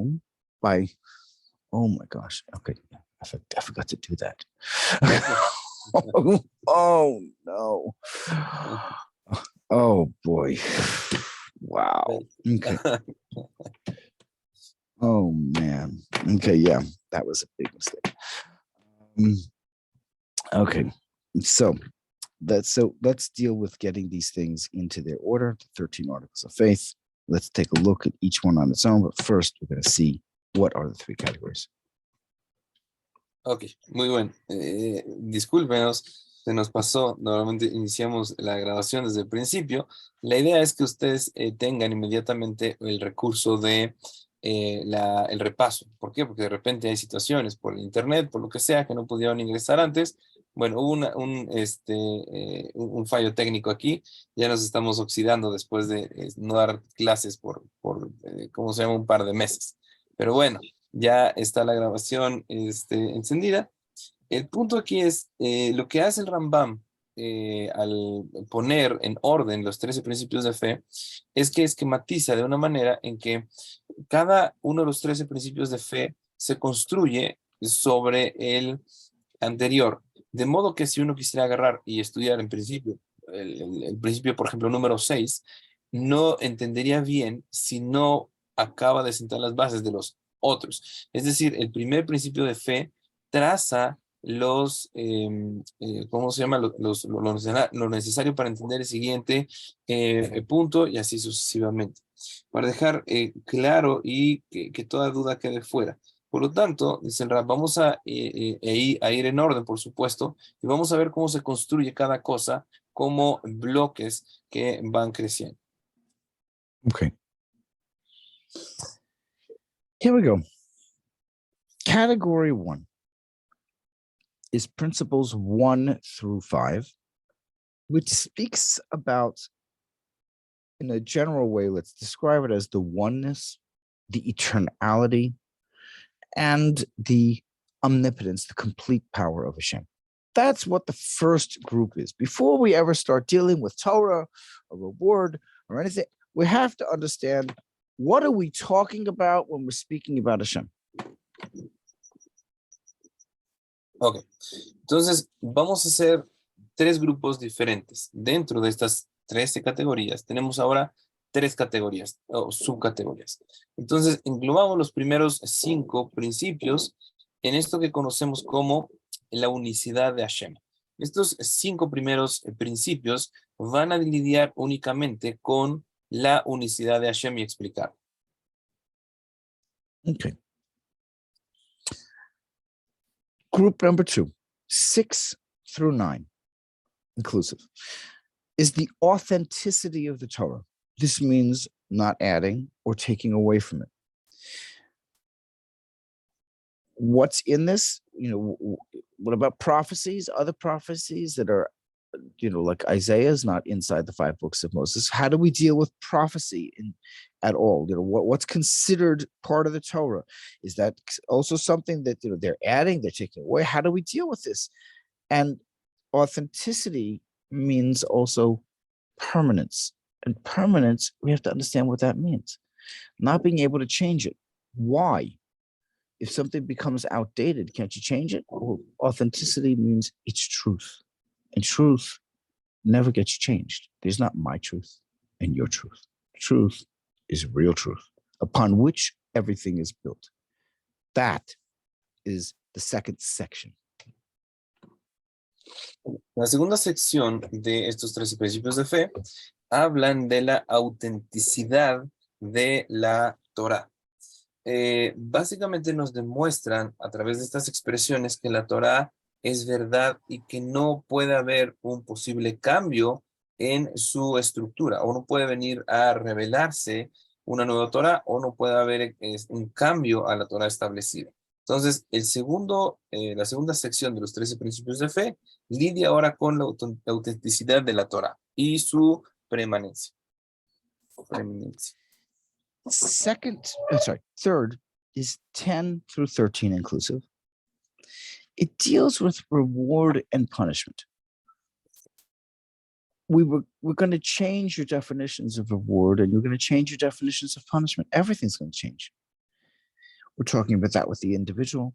home by, oh my gosh. Okay. I forgot to do that. Oh no. Oh boy. Wow. Okay. Oh man. Okay, yeah, that was a big mistake. Okay, so let's deal with getting these things into their order, the 13 articles of faith. Let's take a look at each one on its own, but first we're going to see what are the three categories. Ok, muy bueno. Discúlpenos, se nos pasó. Normalmente iniciamos la grabación desde el principio. La idea es que ustedes tengan inmediatamente el recurso de el repaso. ¿Por qué? Porque de repente hay situaciones por el internet, por lo que sea, que no pudieron ingresar antes. Bueno, hubo un fallo técnico aquí. Ya nos estamos oxidando después de no dar clases por ¿cómo se llama? Un par de meses. Pero bueno. Ya está la grabación encendida. El punto aquí es lo que hace el Rambam al poner en orden los 13 principios de fe, es que esquematiza de una manera en que cada uno de los 13 principios de fe se construye sobre el anterior. De modo que si uno quisiera agarrar y estudiar en principio, el principio, por ejemplo, número 6, no entendería bien si no acaba de sentar las bases de los otros. Es decir, el primer principio de fe traza ¿cómo se llama? Lo necesario para entender el siguiente punto y así sucesivamente. Para dejar claro y que toda duda quede fuera. Por lo tanto, dice el Rab, vamos a ir en orden, por supuesto, y vamos a ver cómo se construye cada cosa como bloques que van creciendo. Okay. Here we go. Category 1 is principles 1 through 5, which speaks about, in a general way, let's describe it as the oneness, the eternality, and the omnipotence, the complete power of Hashem. That's what the first group is. Before we ever start dealing with Torah, or reward, or anything, we have to understand, what are we talking about when we're speaking about Hashem? Ok, entonces vamos a hacer 3 grupos diferentes. Dentro de estas 13 categorías, tenemos ahora 3 categorías o subcategorías. Entonces, englobamos los primeros 5 principios en esto que conocemos como la unicidad de Hashem. Estos 5 primeros principios van a lidiar únicamente con la unicidad de Hashem y explicar. Okay. Group number 2, 6 through 9, inclusive, is the authenticity of the Torah. This means not adding or taking away from it. What's in this? What about prophecies, other prophecies that are, like Isaiah is not inside the 5 books of Moses. How do we deal with prophecy at all? What's considered part of the Torah? Is that also something that they're adding, they're taking away? How do we deal with this? And authenticity means also permanence. And permanence, we have to understand what that means. Not being able to change it. Why? If something becomes outdated, can't you change it? Well, authenticity means it's truth. And truth never gets changed. There's not my truth and your truth. Truth is real truth, upon which everything is built. That is the second section. La segunda sección de estos 13 principios de fe hablan de la autenticidad de la Torah. Básicamente nos demuestran a través de estas expresiones que la Torah es verdad y que no puede haber un posible cambio en su estructura, o no puede venir a revelarse una nueva Torah, o no puede haber un cambio a la Torah establecida. Entonces, la segunda sección de los 13 principios de fe lidia ahora con la autenticidad de la Torah y su permanencia. Third is 10 through 13 inclusive. It deals with reward and punishment. We're going to change your definitions of reward, and you're going to change your definitions of punishment. Everything's going to change. We're talking about that with the individual,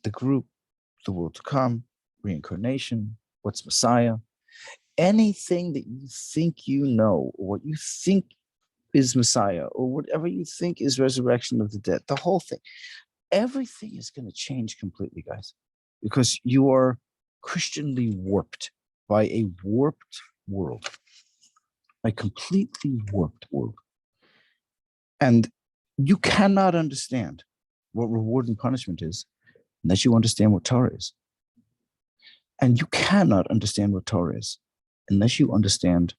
the group, the world to come, reincarnation, what's Messiah, anything that you think you know, or what you think is Messiah, or whatever you think is resurrection of the dead, the whole thing, everything is going to change completely, guys, because you are Christianly warped by a warped world, a completely warped world. And you cannot understand what reward and punishment is unless you understand what Torah is. And you cannot understand what Torah is unless you understand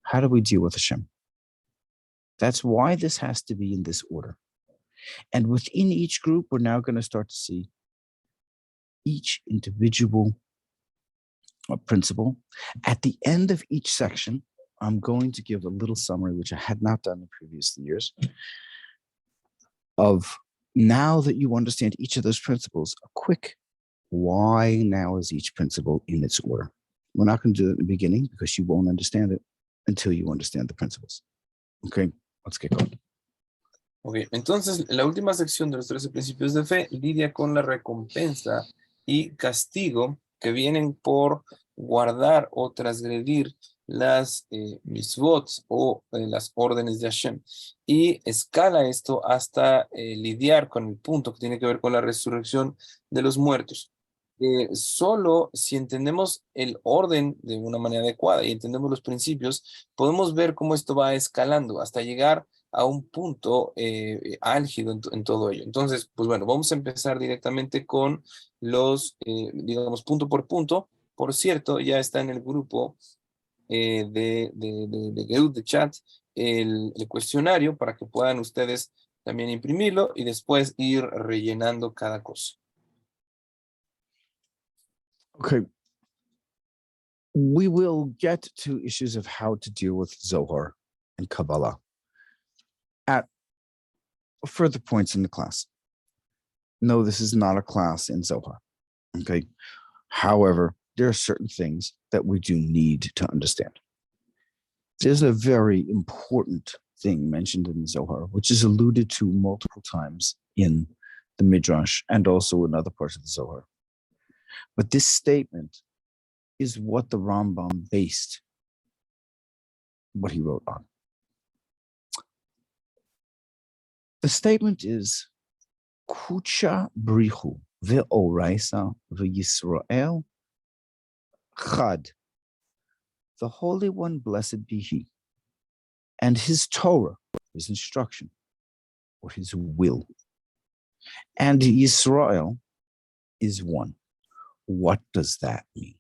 how do we deal with Hashem. That's why this has to be in this order. And within each group, we're now going to start to see each individual principle. At the end of each section, I'm going to give a little summary, which I had not done in previous years, of now that you understand each of those principles, a quick why now is each principle in its order. We're not going to do it in the beginning because you won't understand it until you understand the principles. Okay, let's get going. Ok, entonces la última sección de los 13 principios de fe lidia con la recompensa y castigo que vienen por guardar o transgredir las mitzvot o las órdenes de Hashem. Y escala esto hasta lidiar con el punto que tiene que ver con la resurrección de los muertos. Solo si entendemos el orden de una manera adecuada y entendemos los principios, podemos ver cómo esto va escalando hasta llegar a un punto álgido en todo ello. Entonces, pues bueno, vamos a empezar directamente con los, digamos, punto por punto. Por cierto, ya está en el grupo de Gedut de chat el cuestionario para que puedan ustedes también imprimirlo y después ir rellenando cada cosa. Okay. We will get to issues of how to deal with Zohar and Kabbalah at further points in the class. No, this is not a class in Zohar. Okay. However, there are certain things that we do need to understand. There's a very important thing mentioned in the Zohar, which is alluded to multiple times in the Midrash and also in other parts of the Zohar. But this statement is what the Rambam based what he wrote on. The statement is Kucha Brichu ve'oraisa ve'Yisrael Chad. The Holy One, blessed be He, and His Torah, His instruction, or His will, and Yisrael is one. What does that mean?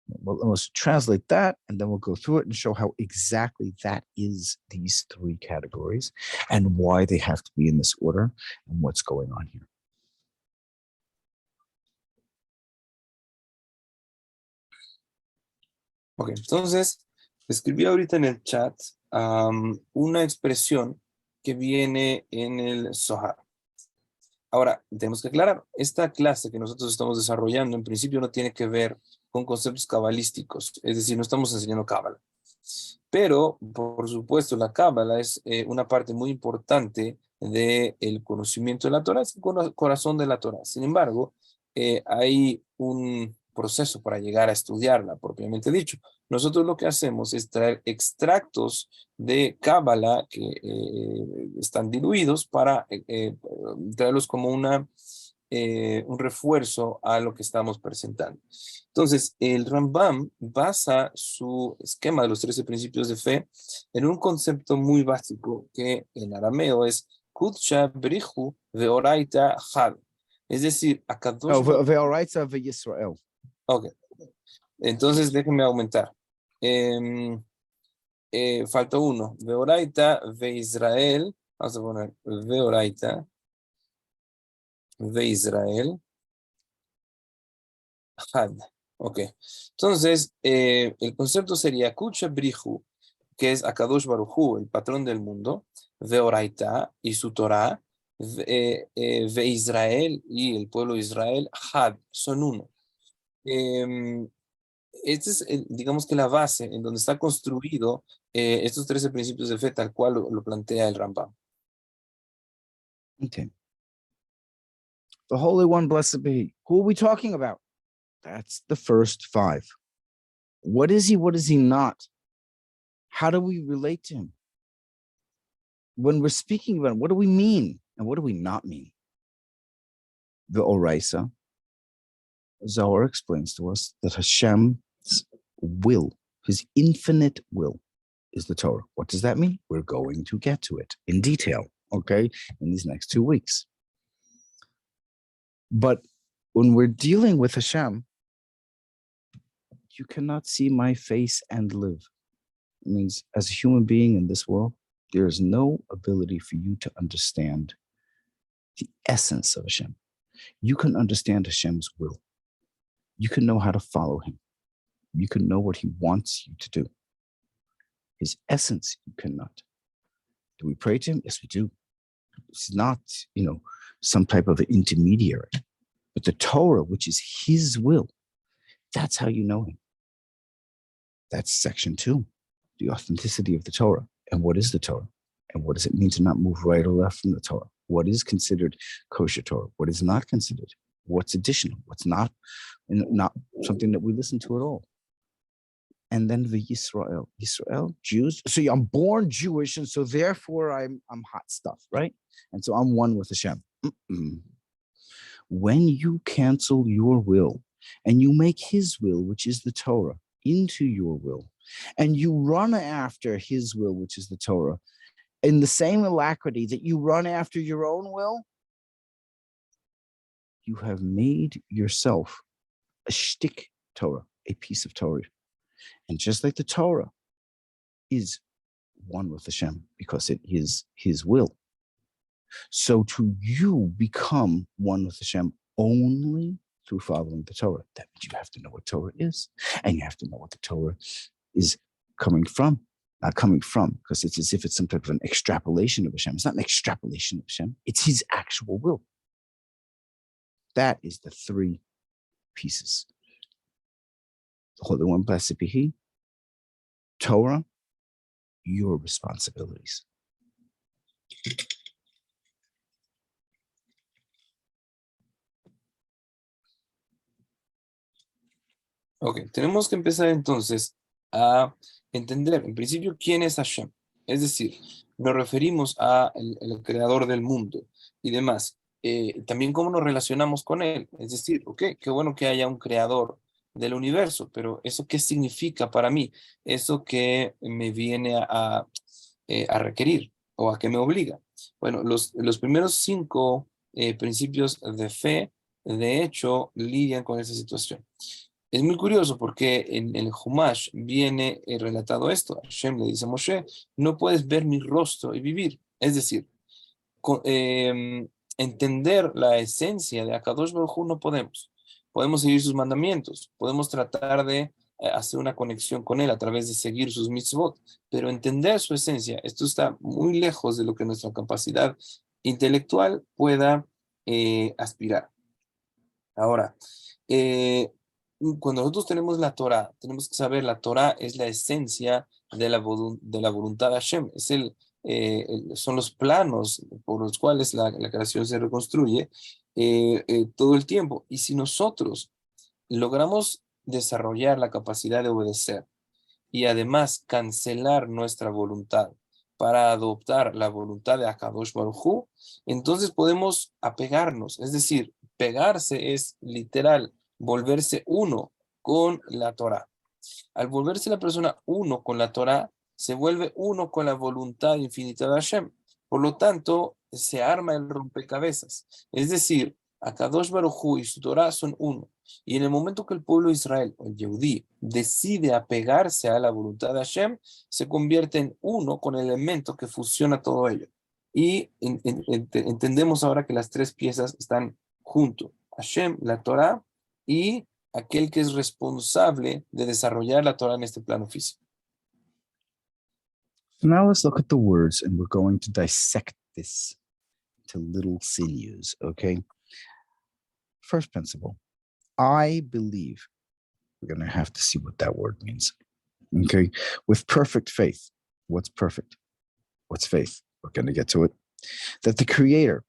Well, let's translate that, and then we'll go through it and show how exactly that is these three categories and why they have to be in this order and what's going on here. Ok, entonces, escribí ahorita en el chat una expresión que viene en el Zohar. Ahora, tenemos que aclarar, esta clase que nosotros estamos desarrollando en principio no tiene que ver con conceptos cabalísticos, es decir, no estamos enseñando cábala. Pero, por supuesto, la cábala es una parte muy importante del conocimiento de la Torah, es el corazón de la Torah. Sin embargo, hay un proceso para llegar a estudiarla, propiamente dicho. Nosotros lo que hacemos es traer extractos de cábala que están diluidos para traerlos como un refuerzo a lo que estamos presentando. Entonces, el Rambam basa su esquema de los 13 principios de fe en un concepto muy básico que en arameo es Kudsha Brichu Veoraita Had. Es decir, Akadosh Ve'oraisa ve'Yisrael. Ok, entonces déjenme aumentar. Falta uno. Veoraita Ve'Israel. Vamos a poner Veoraita Ve'Israel Had. Ok, entonces el concepto sería Kucha Brihu, que es Akadosh Baruj Hu, el patrón del mundo, Veoraita y su Torah, Ve'Israel y el pueblo de Israel, Had, son uno. Esta es, digamos que la base en donde está construido estos 13 principios de fe, tal cual lo plantea el Rambam. Okay. The Holy One, blessed be He. Who are we talking about? That's the first five. What is He? What is He not? How do we relate to Him? When we're speaking about Him, what do we mean and what do we not mean? The Oraisa, Zohar explains to us that Hashem's will, His infinite will, is the Torah. What does that mean? We're going to get to it in detail, okay, in these next 2 weeks. But when we're dealing with Hashem, you cannot see my face and live. It means as a human being in this world, there is no ability for you to understand the essence of Hashem. You can understand Hashem's will. You can know how to follow Him. You can know what He wants you to do. His essence, you cannot. Do we pray to Him? Yes, we do. It's not, some type of intermediary. But the Torah, which is His will, that's how you know Him. That's section 2, the authenticity of the Torah. And what is the Torah? And what does it mean to not move right or left from the Torah? What is considered kosher Torah? What is not considered? What's additional? What's not something that we listen to at all? And then the Yisrael, Jews. So I'm born Jewish, and so therefore I'm hot stuff, right? And so I'm one with Hashem. When you cancel your will and you make His will, which is the Torah, into your will, and you run after His will, which is the Torah, in the same alacrity that you run after your own will, you have made yourself a shtick Torah, a piece of Torah. And just like the Torah is one with Hashem because it is His will, so to you become one with Hashem only through following the Torah. That means you have to know what Torah is, and you have to know what the Torah is coming from. Not coming from, because it's as if it's some type of an extrapolation of Hashem. It's not an extrapolation of Hashem. It's His actual will. That is the 3 pieces. The Holy One, blessed be He. Torah, your responsibilities. Ok, tenemos que empezar entonces a entender, en principio, quién es Hashem. Es decir, nos referimos a el creador del mundo y demás. También cómo nos relacionamos con él. Es decir, ok, qué bueno que haya un creador del universo, pero ¿eso qué significa para mí? ¿Eso que me viene a requerir o a qué me obliga? Bueno, los primeros 5 principios de fe, de hecho, lidian con esa situación. Es muy curioso porque en el Humash viene relatado esto. Hashem le dice a Moshe, no puedes ver mi rostro y vivir. Es decir, entender la esencia de Akadosh Baruj Hu no podemos. Podemos seguir sus mandamientos, podemos tratar de hacer una conexión con él a través de seguir sus mitzvot, pero entender su esencia, esto está muy lejos de lo que nuestra capacidad intelectual pueda aspirar. Ahora, cuando nosotros tenemos la Torah, tenemos que saber, la Torah es la esencia de la voluntad de Hashem, son los planos por los cuales la creación se reconstruye todo el tiempo. Y si nosotros logramos desarrollar la capacidad de obedecer y además cancelar nuestra voluntad para adoptar la voluntad de Akadosh Baruj Hu, entonces podemos apegarnos, es decir, pegarse es literal, volverse uno con la Torah. Al volverse la persona uno con la Torah, se vuelve uno con la voluntad infinita de Hashem. Por lo tanto, se arma el rompecabezas. Es decir, Akadosh Baruj Hu y su Torah son uno. Y en el momento que el pueblo de Israel, o el Yehudí, decide apegarse a la voluntad de Hashem, se convierte en uno con el elemento que fusiona todo ello. Y entendemos ahora que las 3 piezas están juntos. Hashem, la Torah, y aquel que es responsable de desarrollar la Torah en este plano físico. So now let's look at the words, and we're going to dissect this to little sinews, okay? First principle, I believe. We're going to have to see what that word means, okay? With perfect faith. What's perfect? What's faith? We're going to get to it. That the Creator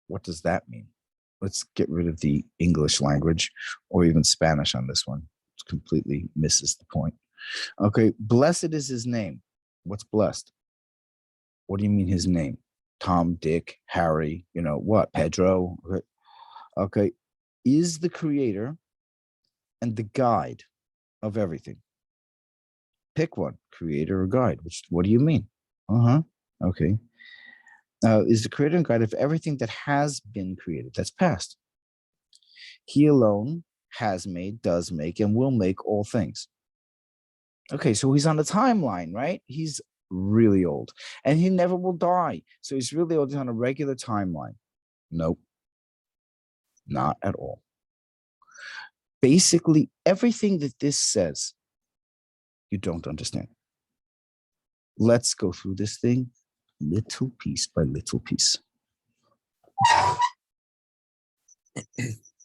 What does that mean? Let's get rid of the English language or even Spanish on this one. It completely misses the point. Okay, blessed is his name. What's blessed? What do you mean his name? Tom, Dick, Harry, what? Pedro? Okay, is the creator and the guide of everything. Pick one, creator or guide. What do you mean? Okay. Is the creator and guide of everything that has been created. That's past. He alone has made, does make, and will make all things. Okay, so he's on the timeline, right? He's really old, and he never will die. So he's really old. He's on a regular timeline. Nope, not at all. Basically, everything that this says, you don't understand. Let's go through this thing little piece by little piece.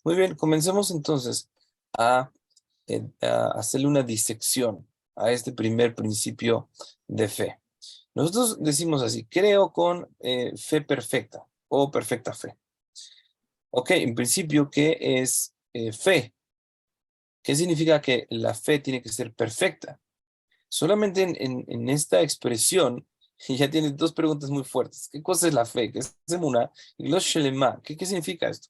Muy bien, comencemos entonces a hacerle una disección a este primer principio de fe. Nosotros decimos así, creo con fe perfecta o perfecta fe. Ok, en principio, ¿qué es fe? ¿Qué significa que la fe tiene que ser perfecta? Solamente en esta expresión ya tiene dos preguntas muy fuertes. ¿Qué cosa es la fe? ¿Qué es emuná? Y lo shelema. ¿Qué significa esto?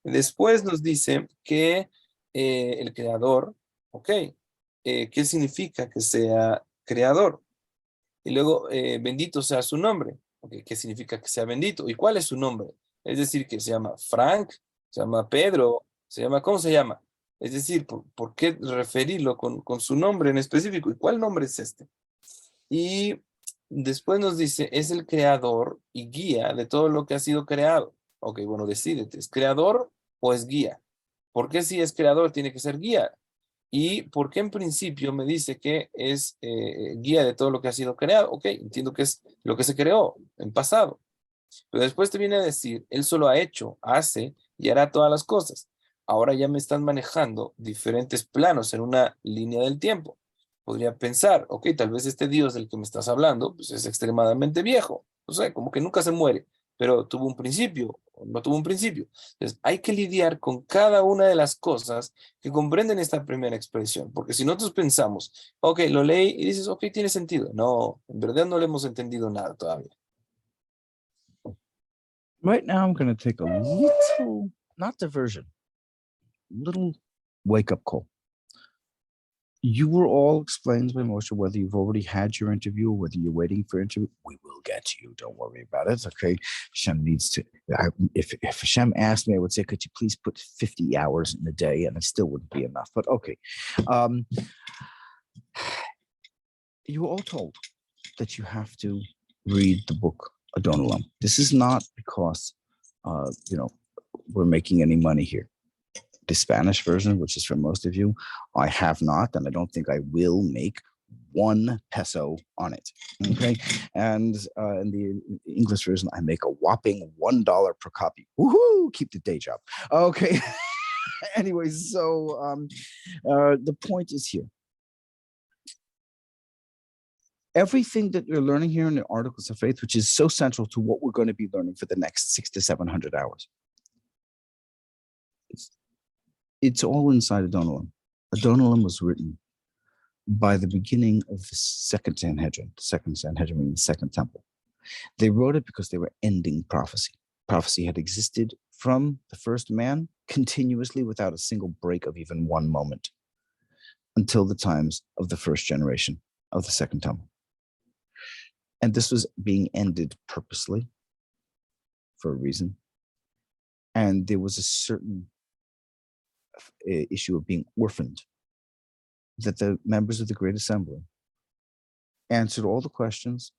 Después nos dice que el creador, ok, ¿qué significa que sea creador? Y luego, bendito sea su nombre. Okay, ¿qué significa que sea bendito? ¿Y cuál es su nombre? Es decir, que se llama Frank, se llama Pedro, ¿cómo se llama? Es decir, ¿por qué referirlo con su nombre en específico? ¿Y cuál nombre es este? Y después nos dice, es el creador y guía de todo lo que ha sido creado. Ok, bueno, decídete, ¿es creador o es guía? ¿Por qué si es creador tiene que ser guía? ¿Y por qué en principio me dice que es guía de todo lo que ha sido creado? Ok, entiendo que es lo que se creó en pasado. Pero después te viene a decir, él solo ha hecho, hace y hará todas las cosas. Ahora ya me están manejando diferentes planos en una línea del tiempo. Podría pensar, ok, tal vez este Dios del que me estás hablando pues es extremadamente viejo. O sea, como que nunca se muere, pero tuvo un principio, o no tuvo un principio. Entonces, hay que lidiar con cada una de las cosas que comprenden esta primera expresión, porque si nosotros pensamos, ok, lo leí y dices, ok, tiene sentido. No, en verdad no le hemos entendido nada todavía. Right now, I'm going to take a little, not diversion, little wake-up call. You were all explained by Moshe, whether you've already had your interview or whether you're waiting for interview. We will get to you. Don't worry about it. Okay. Hashem needs to, if Hashem asked me, I would say, could you please put 50 hours in a day? And it still wouldn't be enough, but okay. You were all told that you have to read the book Adon Olam. This is not because, we're making any money here. The Spanish version, which is for most of you, I have not, and I don't think I will make 1 peso on it. Okay, and in the English version, I make a whopping $1 per copy. Woohoo! Keep the day job. Okay. Anyways, so the point is here. Everything that you're learning here in the Articles of Faith, which is so central to what we're going to be learning for the next 600 to 700 hours. It's all inside Adon Olam. Adon Olam was written by the beginning of the second Sanhedrin. The second Sanhedrin means the second temple. They wrote it because they were ending prophecy. Prophecy had existed from the first man continuously without a single break of even one moment until the times of the first generation of the second temple. And this was being ended purposely for a reason. And there was a certain issue of being orphaned, that the members of the Great Assembly answered all the questions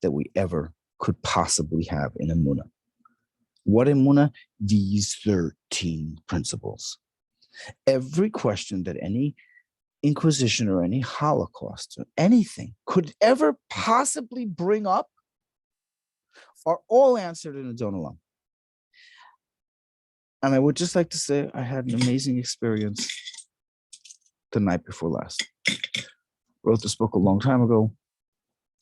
that we ever could possibly have in Emunah. What Emunah? These 13 principles. Every question that any Inquisition or any Holocaust or anything could ever possibly bring up are all answered in Adon Olam. And I would just like to say I had an amazing experience the night before last. Wrote this book a long time ago.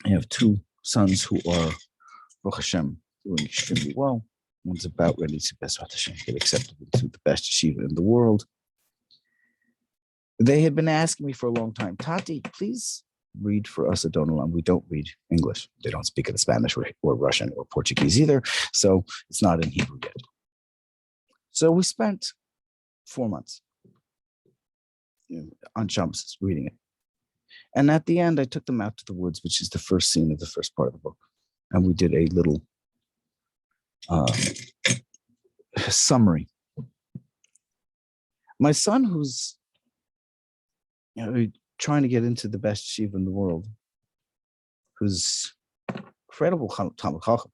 I have 2 sons who are, Baruch Hashem, doing extremely well. One's about ready to Bezrat Hashem get accepted into the best yeshiva in the world. They had been asking me for a long time, Tati, please read for us Adon Olam. We don't read English. They don't speak in Spanish or Russian or Portuguese either. So it's not in Hebrew yet. So we spent 4 months on Shabbos reading it. And at the end, I took them out to the woods, which is the first scene of the first part of the book. And we did a little summary. My son, who's trying to get into the best yeshiva in the world, who's incredible Talmid Chacham,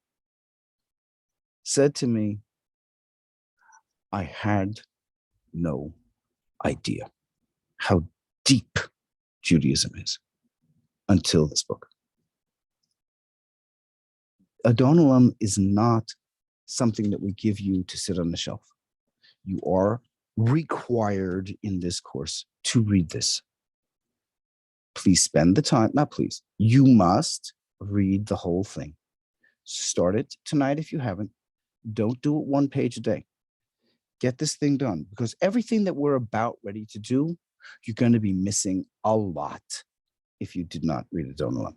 said to me, I had no idea how deep Judaism is until this book. Adon Olam is not something that we give you to sit on the shelf. You are required in this course to read this. Please spend the time, not please, you must read the whole thing. Start it tonight if you haven't. Don't do it 1 page a day. Get this thing done, because everything that we're about ready to do, you're going to be missing a lot if you did not read Adon Olam.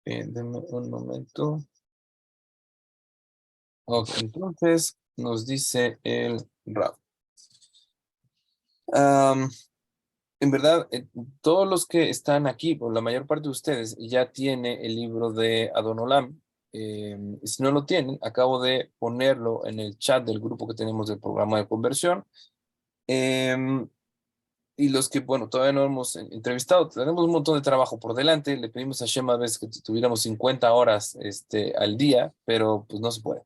Denme un momento. Ok, entonces nos dice el Rab. En verdad, todos los que están aquí, por la mayor parte de ustedes, ya tiene el libro de Adon Olam. Si no lo tienen, acabo de ponerlo en el chat del grupo que tenemos del programa de conversión. Y los que, bueno, todavía no hemos entrevistado, tenemos un montón de trabajo por delante. Le pedimos a Shem a veces que tuviéramos 50 horas al día, pero pues no se puede.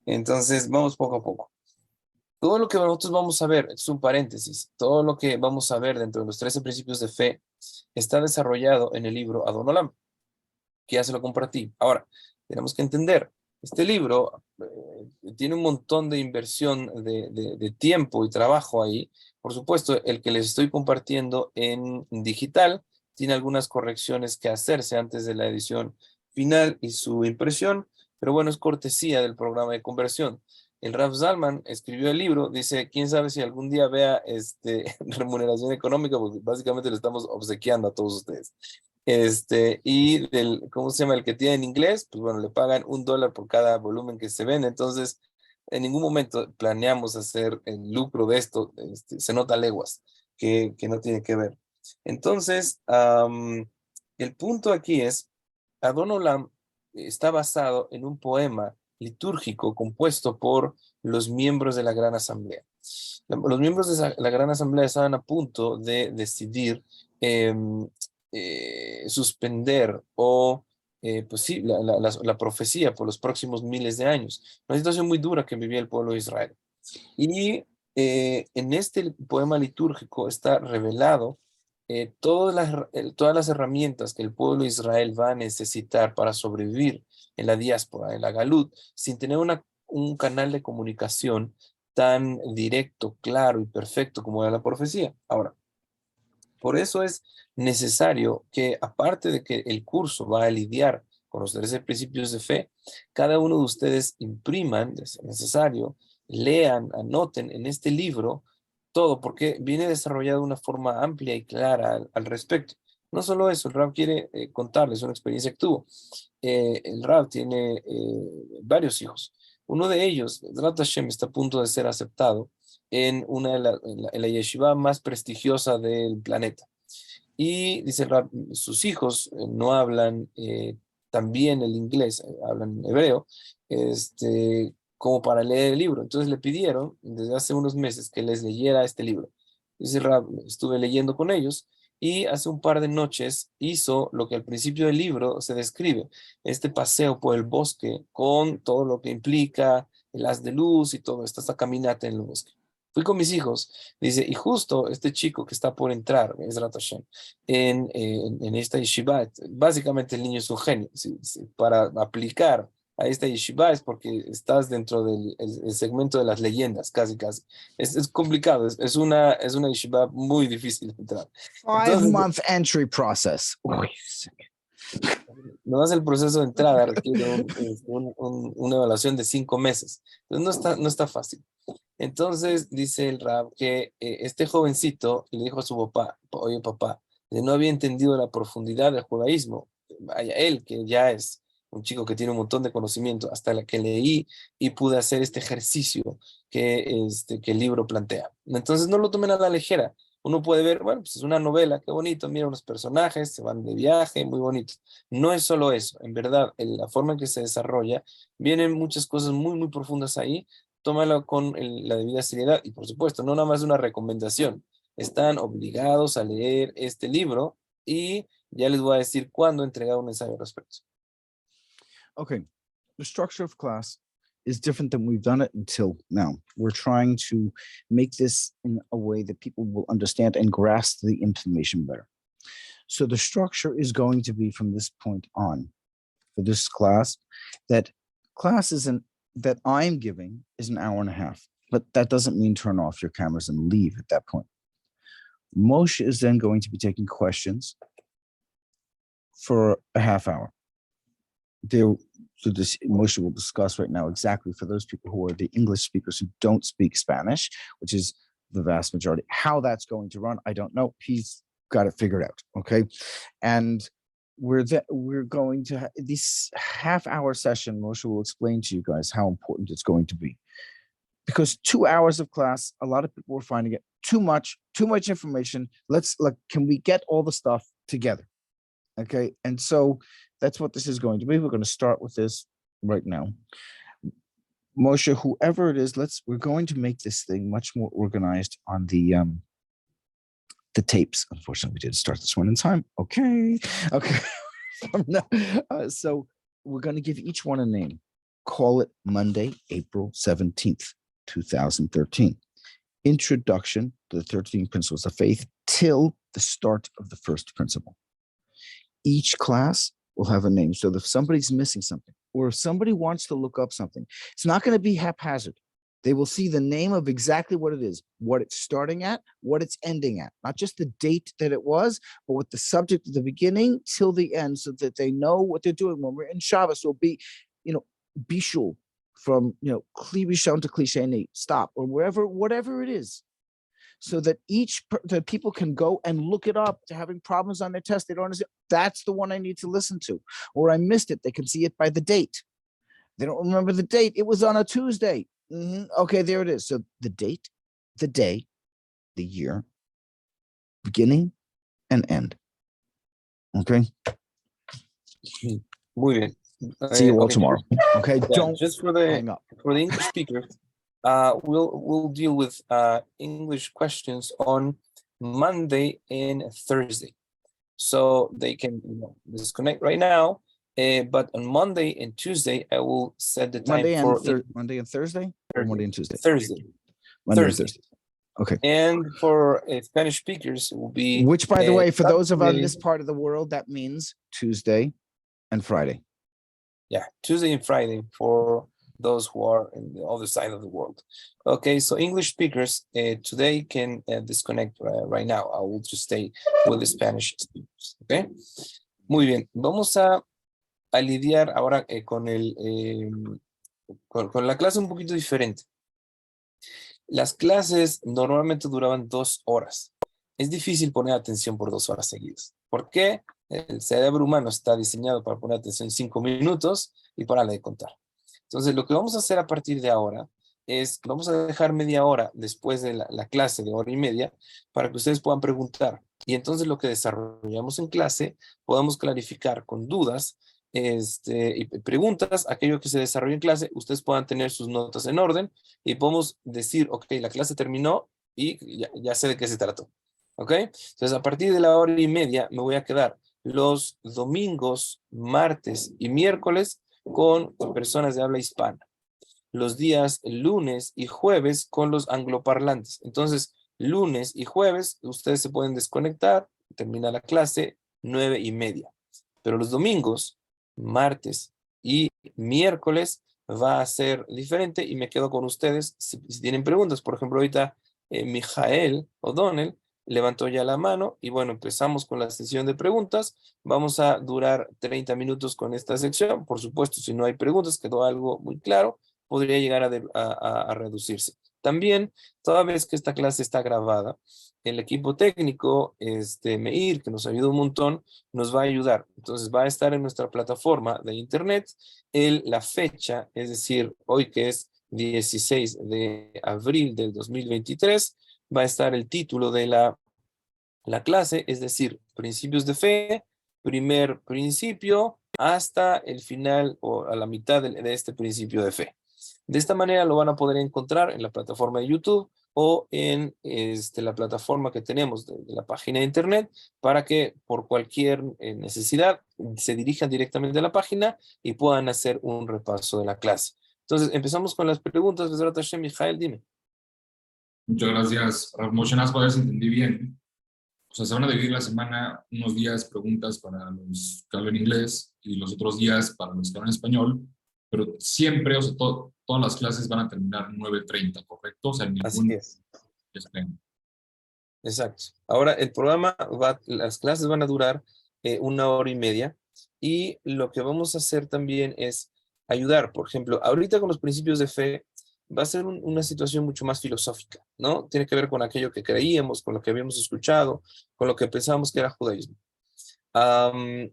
Entonces, vamos poco a poco. Todo lo que nosotros vamos a ver, es un paréntesis, todo lo que vamos a ver dentro de los 13 principios de fe está desarrollado en el libro Adon Olam, que ya se lo compartí. Ahora, tenemos que entender, este libro tiene un montón de inversión de tiempo y trabajo ahí. Por supuesto, el que les estoy compartiendo en digital tiene algunas correcciones que hacerse antes de la edición final y su impresión, pero bueno, es cortesía del programa de conversión. El Rav Zalman escribió el libro, dice, quién sabe si algún día vea remuneración económica, porque básicamente le estamos obsequiando a todos ustedes. Y ¿cómo se llama? El que tiene en inglés, pues bueno, le pagan $1 por cada volumen que se vende. Entonces, en ningún momento planeamos hacer el lucro de esto. Se nota leguas que no tiene que ver. Entonces, el punto aquí es, Adon Olam está basado en un poema litúrgico compuesto por los miembros de la Gran Asamblea. Los miembros de la Gran Asamblea estaban a punto de decidir suspender o pues sí, la profecía por los próximos miles de años. Una situación muy dura que vivía el pueblo de Israel. Y en este poema litúrgico está revelado todas las herramientas que el pueblo de Israel va a necesitar para sobrevivir en la diáspora, en la Galut, sin tener un canal de comunicación tan directo, claro y perfecto como era la profecía. Ahora, por eso es necesario que, aparte de que el curso va a lidiar con los 13 principios de fe, cada uno de ustedes impriman, de ser necesario, lean, anoten en este libro todo, porque viene desarrollado de una forma amplia y clara al respecto. No solo eso, el Rab quiere contarles una experiencia que tuvo. El Rab tiene varios hijos. Uno de ellos, Bezrat Hashem, está a punto de ser aceptado en la yeshiva más prestigiosa del planeta. Y dice el Rab, sus hijos no hablan también el inglés, hablan hebreo, como para leer el libro. Entonces le pidieron desde hace unos meses que les leyera este libro. Dice el Rab, estuve leyendo con ellos y hace un par de noches hizo lo que al principio del libro se describe, este paseo por el bosque con todo lo que implica el haz de luz y todo esto, esta caminata en el bosque. Fui con mis hijos, dice, y justo este chico que está por entrar, Bezrat Hashem, en esta yeshiva, básicamente el niño es un genio. Para aplicar a esta yeshiva es porque estás dentro del el segmento de las leyendas, casi. Es complicado, es una yeshiva muy difícil de entrar. 5-month entry process. Nomás el proceso de entrada requiere una evaluación de 5 meses. Entonces no está fácil. Entonces dice el Rab que este jovencito le dijo a su papá, oye papá, no había entendido la profundidad del judaísmo. Vaya, él que ya es un chico que tiene un montón de conocimiento, hasta la que leí y pude hacer este ejercicio que el libro plantea. Entonces no lo tomen a la ligera. Uno puede ver, bueno, pues es una novela, qué bonito, mira unos personajes, se van de viaje, muy bonito. No es solo eso, en verdad, en la forma en que se desarrolla, vienen muchas cosas muy, muy profundas ahí. Tómalo con la debida seriedad y, por supuesto, no nada más una recomendación. Están obligados a leer este libro y ya les voy a decir cuándo entregar un ensayo al respecto. Okay, the structure of class is different than we've done it until now. We're trying to make this in a way that people will understand and grasp the information better. So the structure is going to be from this point on for this class, that class that I'm giving is an hour and a half, but that doesn't mean turn off your cameras and leave at that point. Moshe is then going to be taking questions for a half hour. Moshe will discuss right now exactly for those people who are the English speakers who don't speak Spanish, which is the vast majority. How that's going to run, I don't know. He's got it figured out. Okay, and we're going to this half-hour session. Moshe will explain to you guys how important it's going to be, because 2 hours of class, a lot of people are finding it too much information. Can we get all the stuff together? Okay, and so that's what this is going to be. We're going to start with this right now. Moshe, whoever it is, we're going to make this thing much more organized on the tapes. Unfortunately, we didn't start this one in time. Okay. So we're going to give each one a name. Call it Monday, April 17th, 2013. Introduction to the 13 Principles of Faith till the start of the first principle. Each class will have a name. So if somebody's missing something, or if somebody wants to look up something, it's not going to be haphazard. They will see the name of exactly what it is, what it's starting at, what it's ending at, not just the date that it was, but with the subject at the beginning till the end, so that they know what they're doing. When we're in Shabbos, it'll be, Bishul, from, Kli Rishon to Kli Sheni, stop, or whatever it is, so that the people can go and look it up. They're having problems on their test. They don't understand. That's the one I need to listen to, or I missed it. They can see it by the date. They don't remember the date. It was on a Tuesday. Okay, there it is. So the date, the day, the year, beginning and end. Okay. Muy bien. See you all tomorrow. Okay. Yeah, don't just hang up. For the English speakers, we'll deal with English questions on Monday and Thursday, so they can disconnect right now. But on Monday and Tuesday, I will set the time for Monday and Thursday, or Monday and Tuesday. Thursday. Monday and Thursday. Okay. And for Spanish speakers, it will be, which, by the way, for those of us in Saturday. this part of the world, that means Tuesday and Friday. Yeah, Tuesday and Friday for those who are in the other side of the world. Okay, so English speakers today can disconnect right now. I will just stay with the Spanish speakers. Okay. Muy bien. Vamos a lidiar ahora con la clase un poquito diferente. Las clases normalmente duraban 2 horas. Es difícil poner atención por 2 horas seguidas. ¿Por qué? El cerebro humano está diseñado para poner atención 5 minutos y para de contar. Entonces, lo que vamos a hacer a partir de ahora es, vamos a dejar media hora después de la clase de hora y media para que ustedes puedan preguntar. Y entonces lo que desarrollamos en clase, podamos clarificar con dudas y preguntas, aquello que se desarrolla en clase, ustedes puedan tener sus notas en orden y podemos decir, ok, la clase terminó y ya sé de qué se trató. ¿Ok? Entonces, a partir de la hora y media me voy a quedar los domingos, martes y miércoles con personas de habla hispana. Los días lunes y jueves con los angloparlantes. Entonces, lunes y jueves, ustedes se pueden desconectar, termina la clase 9:30. Pero los domingos, martes y miércoles va a ser diferente y me quedo con ustedes si tienen preguntas. Por ejemplo, ahorita Mijael O'Donnell levantó ya la mano y bueno, empezamos con la sesión de preguntas. Vamos a durar 30 minutos con esta sección. Por supuesto, si no hay preguntas, quedó algo muy claro, podría llegar a reducirse. También, toda vez que esta clase está grabada, el equipo técnico, Meir, que nos ayuda un montón, nos va a ayudar. Entonces va a estar en nuestra plataforma de internet la fecha, es decir, hoy que es 16 de abril del 2023, va a estar el título de la clase, es decir, principios de fe, primer principio hasta el final o a la mitad de este principio de fe. De esta manera lo van a poder encontrar en la plataforma de YouTube o en la plataforma que tenemos de la página de internet para que por cualquier necesidad se dirijan directamente a la página y puedan hacer un repaso de la clase. Entonces, empezamos con las preguntas. Besrat Hashem, Mijael, dime. Muchas gracias, Rav Moshe Nasco, si entendí bien. O sea, se van a dividir la semana, unos días preguntas para los que hablan inglés y los otros días para los que hablan español, pero siempre, o sea, todas las clases van a terminar 9:30, ¿correcto? O sea, Así ningún... es. Exacto. Ahora el programa las clases van a durar 1 hora y media y lo que vamos a hacer también es ayudar. Por ejemplo, ahorita con los principios de fe va a ser una situación mucho más filosófica, ¿no? Tiene que ver con aquello que creíamos, con lo que habíamos escuchado, con lo que pensábamos que era judaísmo. Am,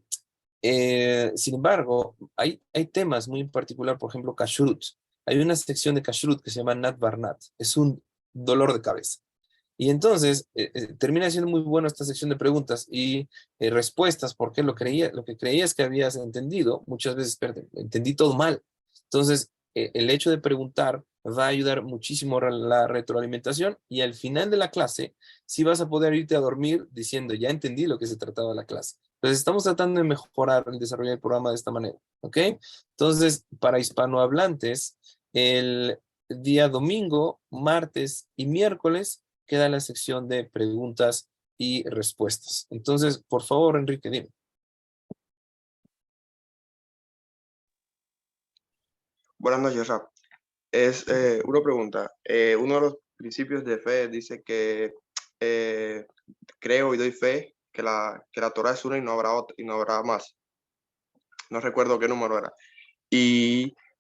Sin embargo, hay temas muy en particular, por ejemplo, Kashrut. Hay una sección de Kashrut que se llama Nat Barnat. Es un dolor de cabeza. Y entonces termina siendo muy bueno esta sección de preguntas y respuestas, porque lo que creías que habías entendido, muchas veces entendí todo mal. Entonces, el hecho de preguntar va a ayudar muchísimo a la retroalimentación y al final de la clase, sí vas a poder irte a dormir diciendo, ya entendí lo que se trataba la clase. Entonces, estamos tratando de mejorar el desarrollo del programa de esta manera, ¿ok? Entonces, para hispanohablantes, el día domingo, martes y miércoles, queda la sección de preguntas y respuestas. Entonces, por favor, Enrique, dime. Buenas noches, Rap. Es una pregunta. Uno de los principios de fe dice que creo y doy fe que la Torah es una y no habrá otra, y no habrá más. No recuerdo qué número era.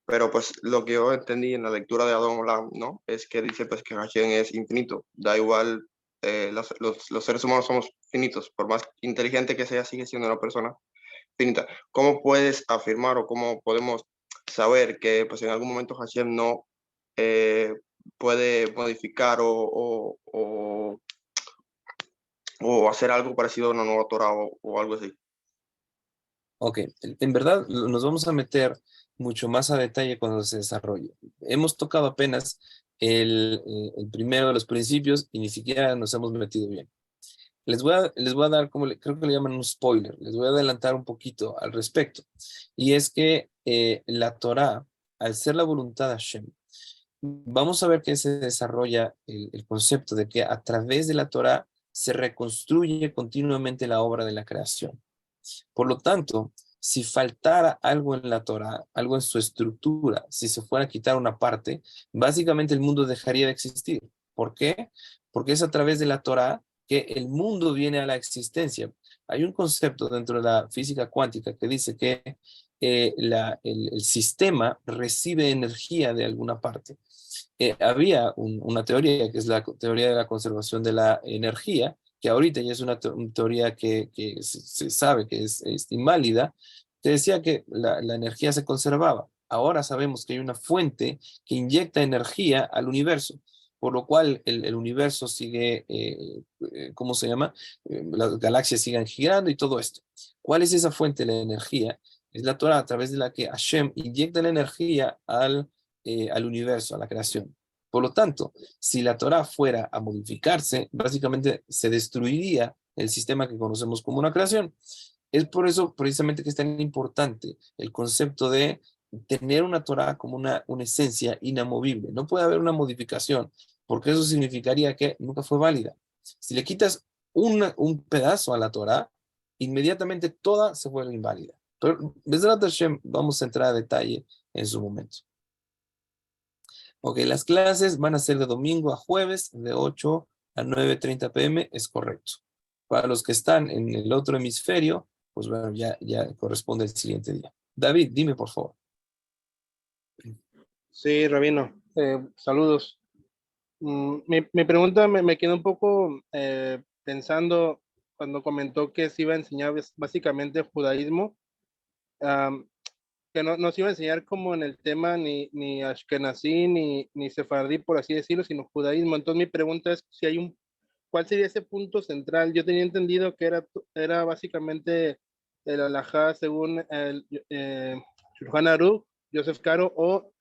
Pero pues lo que yo entendí en la lectura de Adón Olam, ¿no? Es que dice pues que Hashem es infinito. Da igual, los seres humanos somos finitos. Por más inteligente que sea, sigue siendo una persona finita. ¿Cómo puedes afirmar o cómo podemos saber que pues en algún momento Hashem no eh, puede modificar o hacer algo parecido a una nueva Torah o algo así? Ok, en verdad nos vamos a meter mucho más a detalle cuando se desarrolle. Hemos tocado apenas el primero de los principios y ni siquiera nos hemos metido bien. Les voy a dar, creo que le llaman un spoiler, les voy a adelantar un poquito al respecto. Y es que la Torah, al ser la voluntad de Hashem, vamos a ver que se desarrolla el concepto de que a través de la Torah se reconstruye continuamente la obra de la creación. Por lo tanto, si faltara algo en la Torah, algo en su estructura, si se fuera a quitar una parte, básicamente el mundo dejaría de existir. ¿Por qué? Porque es a través de la Torah que el mundo viene a la existencia. Hay un concepto dentro de la física cuántica que dice que el sistema recibe energía de alguna parte. Había una teoría que es la teoría de la conservación de la energía, que ahorita ya es una teoría que se sabe que es inválida, que decía que la energía se conservaba. Ahora sabemos que hay una fuente que inyecta energía al universo, por lo cual el universo sigue, ¿cómo se llama? Las galaxias siguen girando y todo esto. ¿Cuál es esa fuente de la energía? Es la Torah a través de la que Hashem inyecta la energía al universo, a la creación. Por lo tanto, si la Torah fuera a modificarse, básicamente se destruiría el sistema que conocemos como una creación. Es por eso precisamente que es tan importante el concepto de tener una Torah como una esencia inamovible. No puede haber una modificación, porque eso significaría que nunca fue válida. Si le quitas un pedazo a la Torah, inmediatamente toda se vuelve inválida. Pero Bezrat Hashem, vamos a entrar a detalle en su momento. Ok, las clases van a ser de domingo a jueves, de 8 a 9:30 p.m. es correcto. Para los que están en el otro hemisferio, pues bueno, ya corresponde el siguiente día. David, dime por favor. Sí, Rabino, saludos. Mi pregunta me quedó un poco pensando cuando comentó que se iba a enseñar básicamente judaísmo, que no se iba a enseñar como en el tema ni Ashkenazí ni Sefardí, por así decirlo, sino judaísmo. Entonces mi pregunta es si hay ¿cuál sería ese punto central? Yo tenía entendido que era básicamente el alajá según el Shulchan Aruch, Joseph Caro o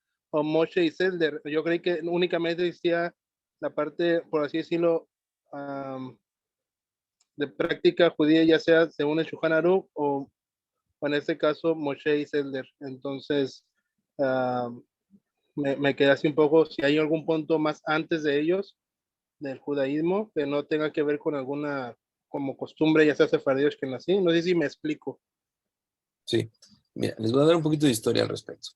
Moshe y Zelder. Yo creí que únicamente decía la parte, por así decirlo, de práctica judía, ya sea según el Shulchan Aruch o en este caso Moshe y Zelder. Entonces, me quedé así un poco, si hay algún punto más antes de ellos, del judaísmo, que no tenga que ver con alguna como costumbre, ya sea sefardí o ashkenazí. No sé si me explico. Sí, mira, les voy a dar un poquito de historia al respecto.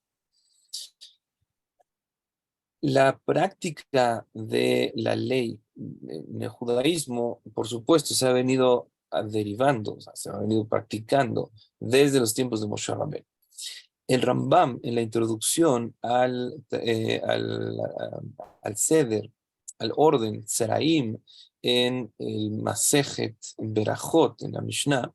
La práctica de la ley en el judaísmo, por supuesto, se ha venido derivando, o sea, se ha venido practicando desde los tiempos de Moshe Rabbeinu. El Rambam, en la introducción al Seder, al orden Seraim, en el Masejet Berajot, en la Mishnah,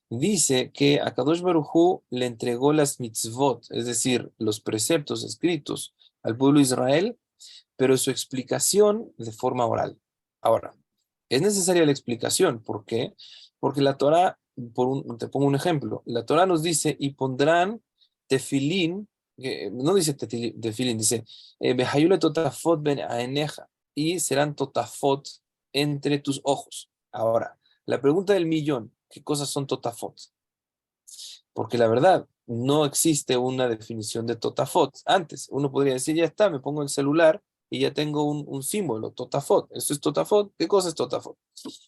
dice que a Kadosh Baruj Hu le entregó las mitzvot, es decir, los preceptos escritos al pueblo de Israel, pero su explicación de forma oral. Ahora, es necesaria la explicación. ¿Por qué? Porque la Torah, te pongo un ejemplo, la Torah nos dice, y pondrán tefilín, no dice tefilín, dice, behayule totafot ben aeneja, y serán totafot entre tus ojos. Ahora, la pregunta del millón, ¿qué cosas son totafot? Porque la verdad, no existe una definición de totafot. Antes, uno podría decir, ya está, me pongo el celular y ya tengo un símbolo, totafot. ¿Esto es totafot? ¿Qué cosa es totafot?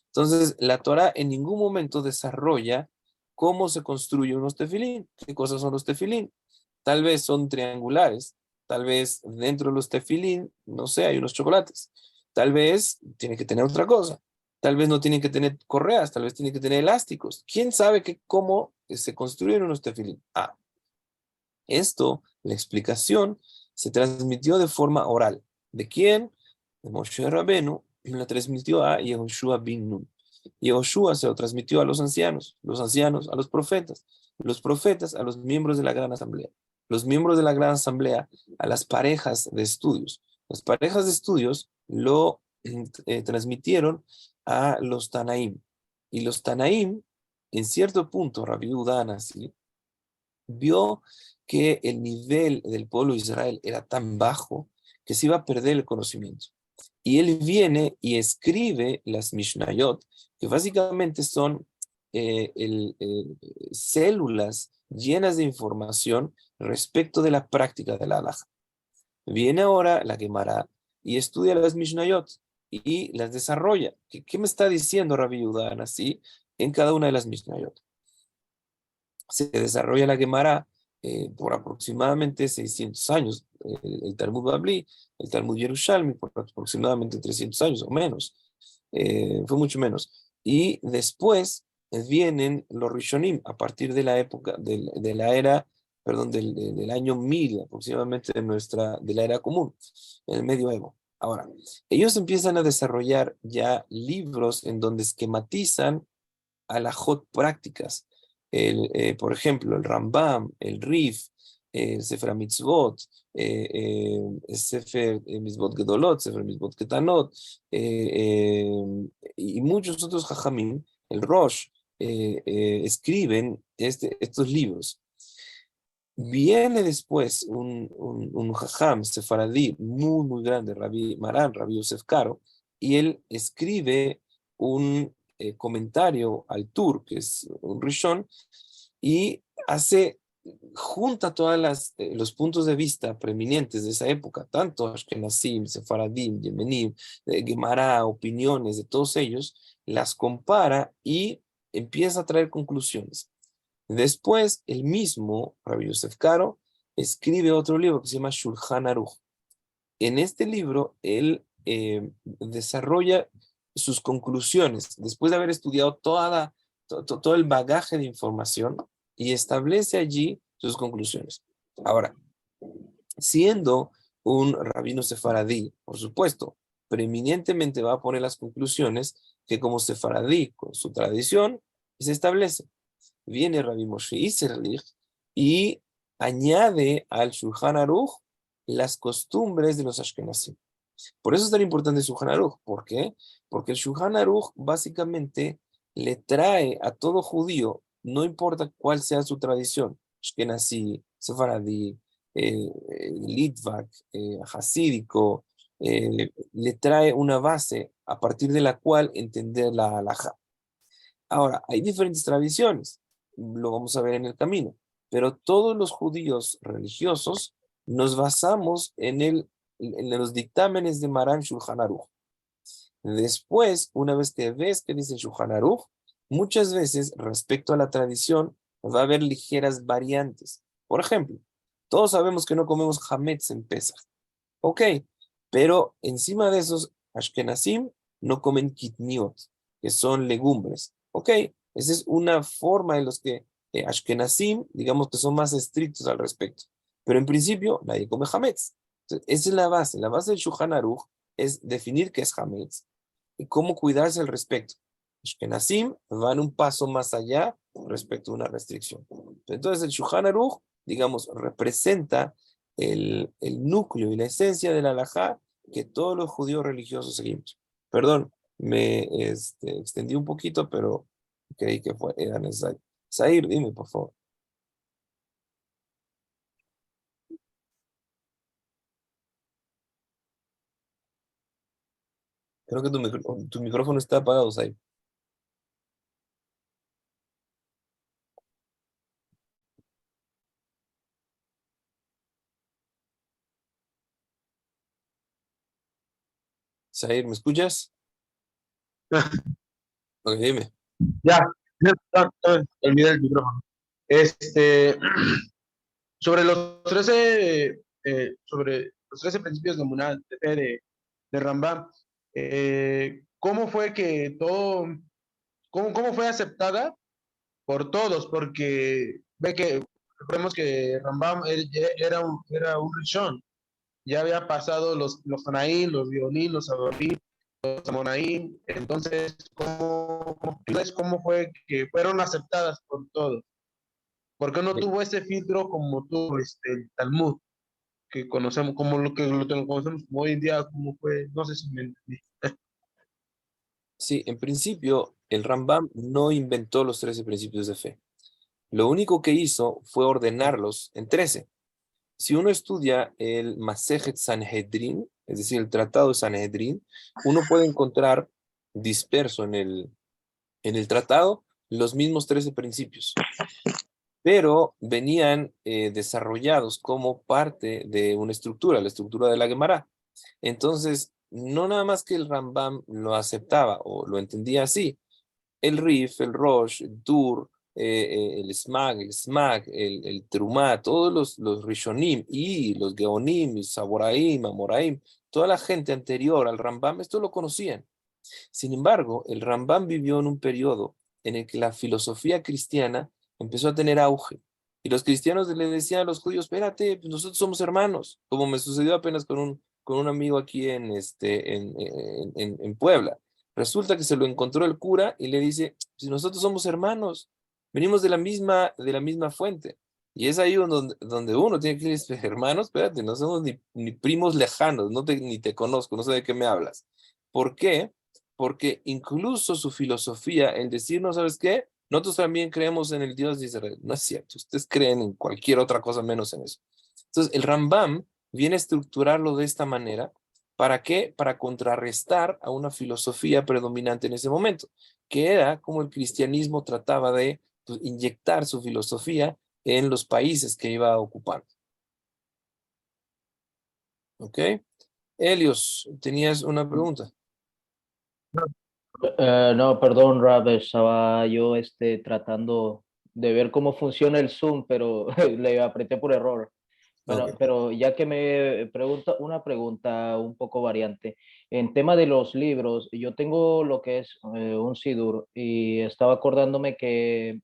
Entonces, la Torah en ningún momento desarrolla cómo se construyen unos tefilín. ¿Qué cosas son los tefilín? Tal vez son triangulares, tal vez dentro de los tefilín, no sé, hay unos chocolates. Tal vez tiene que tener otra cosa. Tal vez no tienen que tener correas, tal vez tienen que tener elásticos. ¿Quién sabe cómo se construyeron unos tefilín? Esto, la explicación, se transmitió de forma oral. ¿De quién? De Moshe Rabbeinu, y la transmitió a Yehoshua bin Nun. Yehoshua se lo transmitió a los ancianos a los profetas a los miembros de la gran asamblea, los miembros de la gran asamblea a las parejas de estudios. Las parejas de estudios lo transmitieron a los Tanaim. Y los Tanaim, en cierto punto, Rabbi Yehuda Hanasi vio que el nivel del pueblo de Israel era tan bajo que se iba a perder el conocimiento. Y él viene y escribe las Mishnayot, que básicamente son células llenas de información respecto de la práctica de la halajá. Viene ahora la Gemara y estudia las Mishnayot y las desarrolla. ¿Qué me está diciendo Rabbi Yehuda Hanasi en cada una de las Mishnayot? Se desarrolla la Gemara por aproximadamente 600 años, el Talmud Babli, el Talmud Yerushalmi por aproximadamente 300 años o menos, fue mucho menos. Y después vienen los Rishonim a partir de la época, de la era, perdón, del año 1000 aproximadamente de la era común, en el medioevo. Ahora, ellos empiezan a desarrollar ya libros en donde esquematizan alajot prácticas. Por ejemplo, el Rambam, el Rif, el Sefer Mitzvot, el Sefer Mitzvot Gedolot, Sefer Mitzvot Ketanot, y muchos otros Jajamim, el Rosh, escriben estos libros. Viene después un Jajam sefaradí muy, muy grande, Rabbi Maran, Rabbi Yosef Karo, y él escribe un comentario al Tur, que es un Rishon, y junta todos los puntos de vista preeminentes de esa época, tanto Ashkenazim, Sefaradim, Yemenim, Gemara, opiniones de todos ellos, las compara y empieza a traer conclusiones. Después, el mismo Rabbi Yosef Karo escribe otro libro que se llama Shulchan Aruch. En este libro, él desarrolla sus conclusiones, después de haber estudiado todo el bagaje de información, y establece allí sus conclusiones. Ahora, siendo un rabino sefaradí, por supuesto, preeminentemente va a poner las conclusiones que como sefaradí, con su tradición, se establece. Viene Rabbi Moshe Isserlich y añade al Shulchan Aruch las costumbres de los Ashkenazim. Por eso es tan importante el Shulchan Aruch. ¿Por qué? Porque el Shulchan Aruch básicamente le trae a todo judío, no importa cuál sea su tradición, Ashkenazí, Sefaradí, Litvak, Hasídico, le trae una base a partir de la cual entender la halajá. Ahora, hay diferentes tradiciones, lo vamos a ver en el camino, pero todos los judíos religiosos nos basamos en los dictámenes de Maran Shulchan Aruch. Después, una vez que ves que dice Shulchan Aruch, muchas veces respecto a la tradición va a haber ligeras variantes. Por ejemplo, todos sabemos que no comemos hametz en Pesach. Ok, pero encima de esos Ashkenazim no comen kitniot, que son legumbres. Ok, esa es una forma en los que Ashkenazim, digamos que son más estrictos al respecto. Pero en principio nadie come hametz. Entonces, esa es la base. La base del Shulchan Aruch es definir qué es hametz y cómo cuidarse al respecto. Ashkenazim van un paso más allá respecto a una restricción. Entonces el Shulchan Aruch, digamos, representa el núcleo y la esencia de la halajá que todos los judíos religiosos seguimos. Perdón, me extendí un poquito, pero creí que era necesario. Zahir, dime, por favor. Creo que tu micrófono está apagado, Zahir. Zahir, ¿me escuchas? Ok, dime. Ya, olvidé el micrófono. Sobre los 13, sobre los 13 principios de Muná, de fe de Rambam, ¿cómo fue que todo, cómo fue aceptada por todos? Porque ve que, recordemos que Rambam era un Rishon, ya había pasado los Tanaín, los Bionín, los Adorim, los Amonaín, entonces, ¿cómo fue que fueron aceptadas por todos? ¿Por qué no tuvo ese filtro como tuvo el Talmud, que conocemos, como lo que conocemos como hoy en día, como fue? No sé si me entendí. Sí, en principio, el Rambam no inventó los 13 principios de fe. Lo único que hizo fue ordenarlos en 13. Si uno estudia el Masejet Sanhedrin, es decir, el Tratado de Sanhedrin, uno puede encontrar disperso en el tratado los mismos 13 principios, pero venían desarrollados como parte de una estructura, la estructura de la Gemara. Entonces, no nada más que el Rambam lo aceptaba o lo entendía así, el Rif, el Rosh, el Tur, el Smag, el Terumá, todos los Rishonim y los Geonim, y Saboraim, Amoraim, toda la gente anterior al Rambam, esto lo conocían. Sin embargo, el Rambam vivió en un periodo en el que la filosofía cristiana empezó a tener auge. Y los cristianos le decían a los judíos, espérate, pues nosotros somos hermanos, como me sucedió apenas con un amigo aquí en Puebla. Resulta que se lo encontró el cura y le dice, si nosotros somos hermanos, venimos de la misma fuente. Y es ahí donde uno tiene que decir, hermanos, espérate, no somos ni primos lejanos, ni te conozco, no sé de qué me hablas. ¿Por qué? Porque incluso su filosofía, el decir, no sabes qué, nosotros también creemos en el Dios de Israel. No es cierto, ustedes creen en cualquier otra cosa menos en eso. Entonces, el Rambam viene a estructurarlo de esta manera. ¿Para qué? Para contrarrestar a una filosofía predominante en ese momento, que era como el cristianismo trataba de inyectar su filosofía en los países que iba ocupando. ¿Ok? Helios, tenías una pregunta. No, perdón, Rab, estaba yo tratando de ver cómo funciona el Zoom, pero le apreté por error. Ok. Pero ya que me pregunta una pregunta un poco variante. En tema de los libros, yo tengo lo que es un Sidur y estaba acordándome que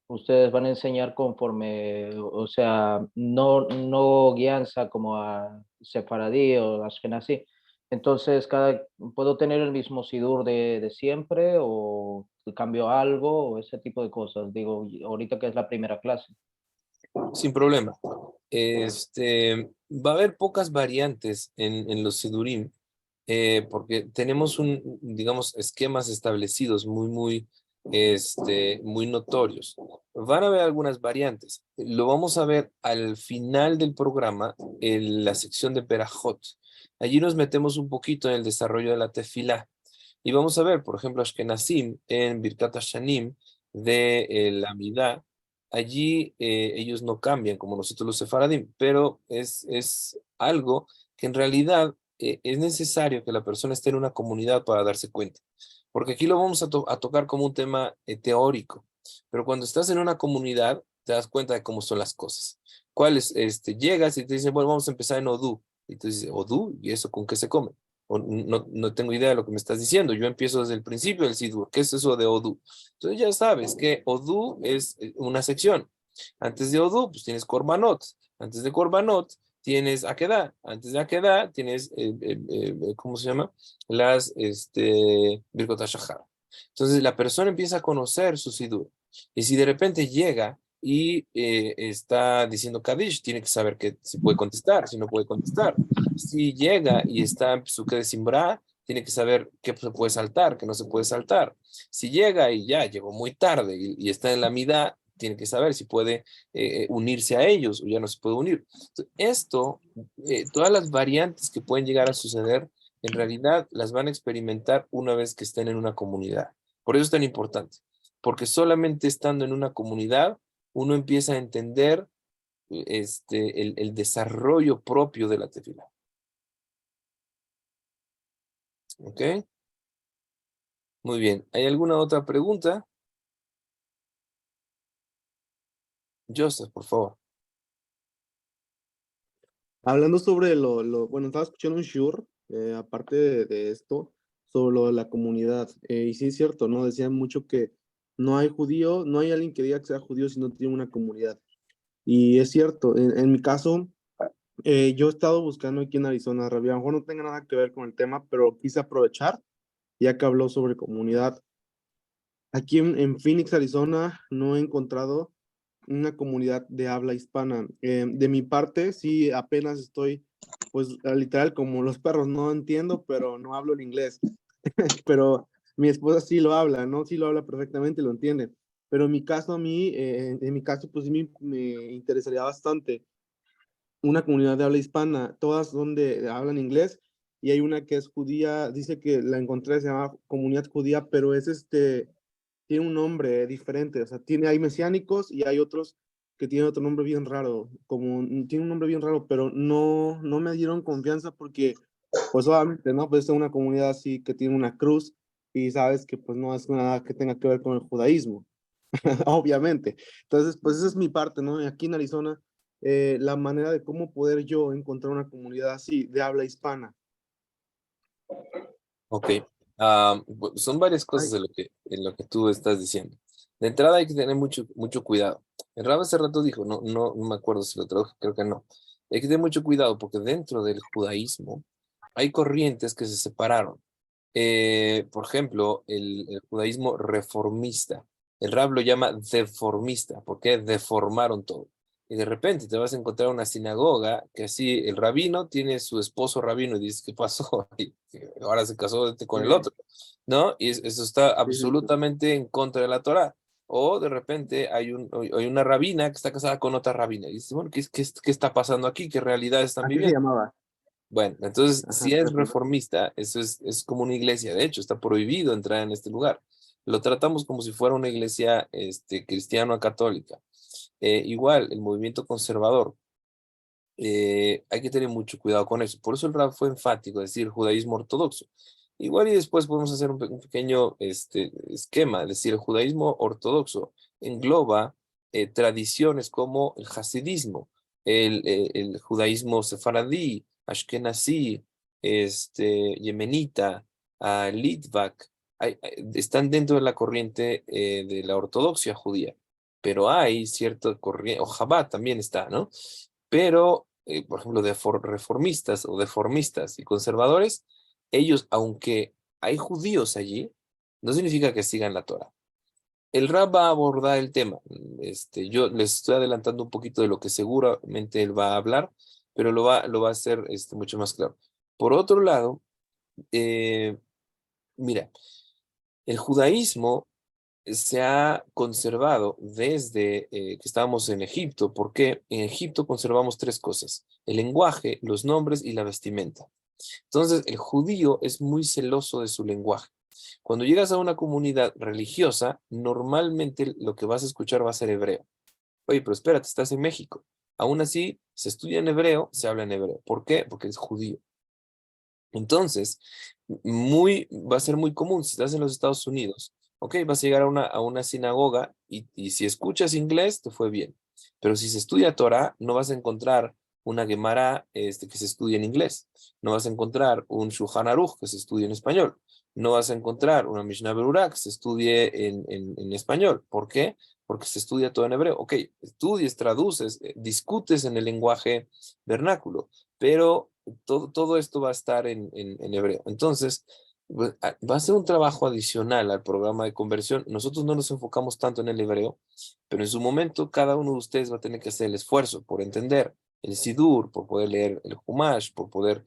ustedes van a enseñar conforme, o sea, no guianza como a Sefaradí o Ashkenazí. Entonces, ¿puedo tener el mismo Sidur de siempre o cambio algo o ese tipo de cosas? Digo, ahorita que es la primera clase. Sin problema. Va a haber pocas variantes en los Sidurim, porque tenemos digamos, esquemas establecidos muy notorios. Van a haber algunas variantes. Lo vamos a ver al final del programa, en la sección de Berajot. Allí nos metemos un poquito en el desarrollo de la tefilá. Y vamos a ver, por ejemplo, Ashkenazim en Birkat Hashanim de la Amidá. Allí ellos no cambian como nosotros los sefaradim, pero es algo que en realidad es necesario que la persona esté en una comunidad para darse cuenta. Porque aquí lo vamos a tocar como un tema teórico, pero cuando estás en una comunidad te das cuenta de cómo son las cosas. Llegas y te dicen, bueno, vamos a empezar en Odú. Y tú dices, ¿Odú? ¿Y eso con qué se come? O no tengo idea de lo que me estás diciendo. Yo empiezo desde el principio del Sidur. ¿Qué es eso de Odú? Entonces ya sabes que Odú es una sección. Antes de Odú, pues tienes Korbanot. Antes de Korbanot tienes Akedah. Antes de Akedah tienes, ¿cómo se llama? Birkot HaShachar. Entonces la persona empieza a conocer su Sidur. Y si de repente llega y está diciendo Kadish, tiene que saber que si puede contestar, si no puede contestar. Si llega y está en Psuke de Simbra, tiene que saber qué se puede saltar, qué no se puede saltar. Si llega y ya llegó muy tarde y está en la midá, tiene que saber si puede unirse a ellos o ya no se puede unir. Entonces, todas las variantes que pueden llegar a suceder, en realidad las van a experimentar una vez que estén en una comunidad. Por eso es tan importante, porque solamente estando en una comunidad, uno empieza a entender el desarrollo propio de la tefilá. ¿Ok? Muy bien. ¿Hay alguna otra pregunta? Joseph, por favor. Hablando sobre bueno, estaba escuchando un shiur, aparte de esto, sobre lo de la comunidad. Y sí es cierto, ¿no? Decían mucho que no hay judío, no hay alguien que diga que sea judío si no tiene una comunidad. Y es cierto, en mi caso, yo he estado buscando aquí en Arizona, Rabia, a lo mejor no tenga nada que ver con el tema, pero quise aprovechar, ya que habló sobre comunidad. Aquí en Phoenix, Arizona, no he encontrado una comunidad de habla hispana. De mi parte, sí, apenas estoy, pues literal, como los perros, no entiendo, pero no hablo el inglés. Pero mi esposa sí lo habla, ¿no? Sí lo habla perfectamente y lo entiende. Pero en mi caso, a mí, en mi caso, pues sí me interesaría bastante una comunidad de habla hispana. Todas son hablan inglés y hay una que es judía, dice que la encontré, se llama Comunidad Judía, pero es tiene un nombre diferente, o sea, hay mesiánicos y hay otros que tienen otro nombre bien raro, tiene un nombre bien raro, pero no me dieron confianza porque, pues obviamente, ¿no? Pues es una comunidad así que tiene una cruz y sabes que pues no es nada que tenga que ver con el judaísmo, obviamente. Entonces, pues esa es mi parte, ¿no? Y aquí en Arizona, la manera de cómo poder yo encontrar una comunidad así, de habla hispana. Ok. Son varias cosas en lo que tú estás diciendo. De entrada hay que tener mucho cuidado. El Rab hace rato dijo, no me acuerdo si lo tradujo, creo que no. Hay que tener mucho cuidado porque dentro del judaísmo hay corrientes que se separaron. Por ejemplo, el judaísmo reformista. El Rab lo llama deformista porque deformaron todo. Y de repente te vas a encontrar una sinagoga que así el rabino tiene su esposo rabino y dices, ¿qué pasó? Y ahora se casó con el otro, ¿no? Y eso está absolutamente en contra de la Torá. O de repente hay una rabina que está casada con otra rabina. Y dices, bueno, ¿qué está pasando aquí? ¿Qué realidad están Así se viviendo? llamaba. Bueno, entonces, Ajá, si es reformista, eso es como una iglesia. De hecho, está prohibido entrar en este lugar. Lo tratamos como si fuera una iglesia cristiana católica. Igual, el movimiento conservador, hay que tener mucho cuidado con eso. Por eso el Rab fue enfático, es decir, judaísmo ortodoxo. Igual y después podemos hacer un pequeño esquema, es decir, el judaísmo ortodoxo engloba tradiciones como el hasidismo, el judaísmo sefaradí, ashkenazí, yemenita, litvak, están dentro de la corriente de la ortodoxia judía, pero hay cierta corriente, o Chabad también está, ¿no? Pero, por ejemplo, de reformistas o deformistas y conservadores, ellos, aunque hay judíos allí, no significa que sigan la Torah. El Rab va a abordar el tema. Yo les estoy adelantando un poquito de lo que seguramente él va a hablar, pero lo va a hacer mucho más claro. Por otro lado, mira, el judaísmo se ha conservado desde que estábamos en Egipto, porque en Egipto conservamos tres cosas: el lenguaje, los nombres y la vestimenta. Entonces, el judío es muy celoso de su lenguaje. Cuando llegas a una comunidad religiosa, normalmente lo que vas a escuchar va a ser hebreo. Oye, pero espérate, estás en México. Aún así, se estudia en hebreo, se habla en hebreo. ¿Por qué? Porque es judío. Entonces, va a ser muy común si estás en los Estados Unidos. Ok, vas a llegar a una sinagoga y si escuchas inglés, te fue bien. Pero si se estudia Torah, no vas a encontrar una Gemara que se estudie en inglés. No vas a encontrar un Shulchan Aruch que se estudie en español. No vas a encontrar una Mishnah Berurah que se estudie en español. ¿Por qué? Porque se estudia todo en hebreo. Ok, estudies, traduces, discutes en el lenguaje vernáculo, pero todo esto va a estar en hebreo. Entonces, va a ser un trabajo adicional al programa de conversión. Nosotros no nos enfocamos tanto en el hebreo, pero en su momento cada uno de ustedes va a tener que hacer el esfuerzo por entender el Sidur, por poder leer el Humash, por poder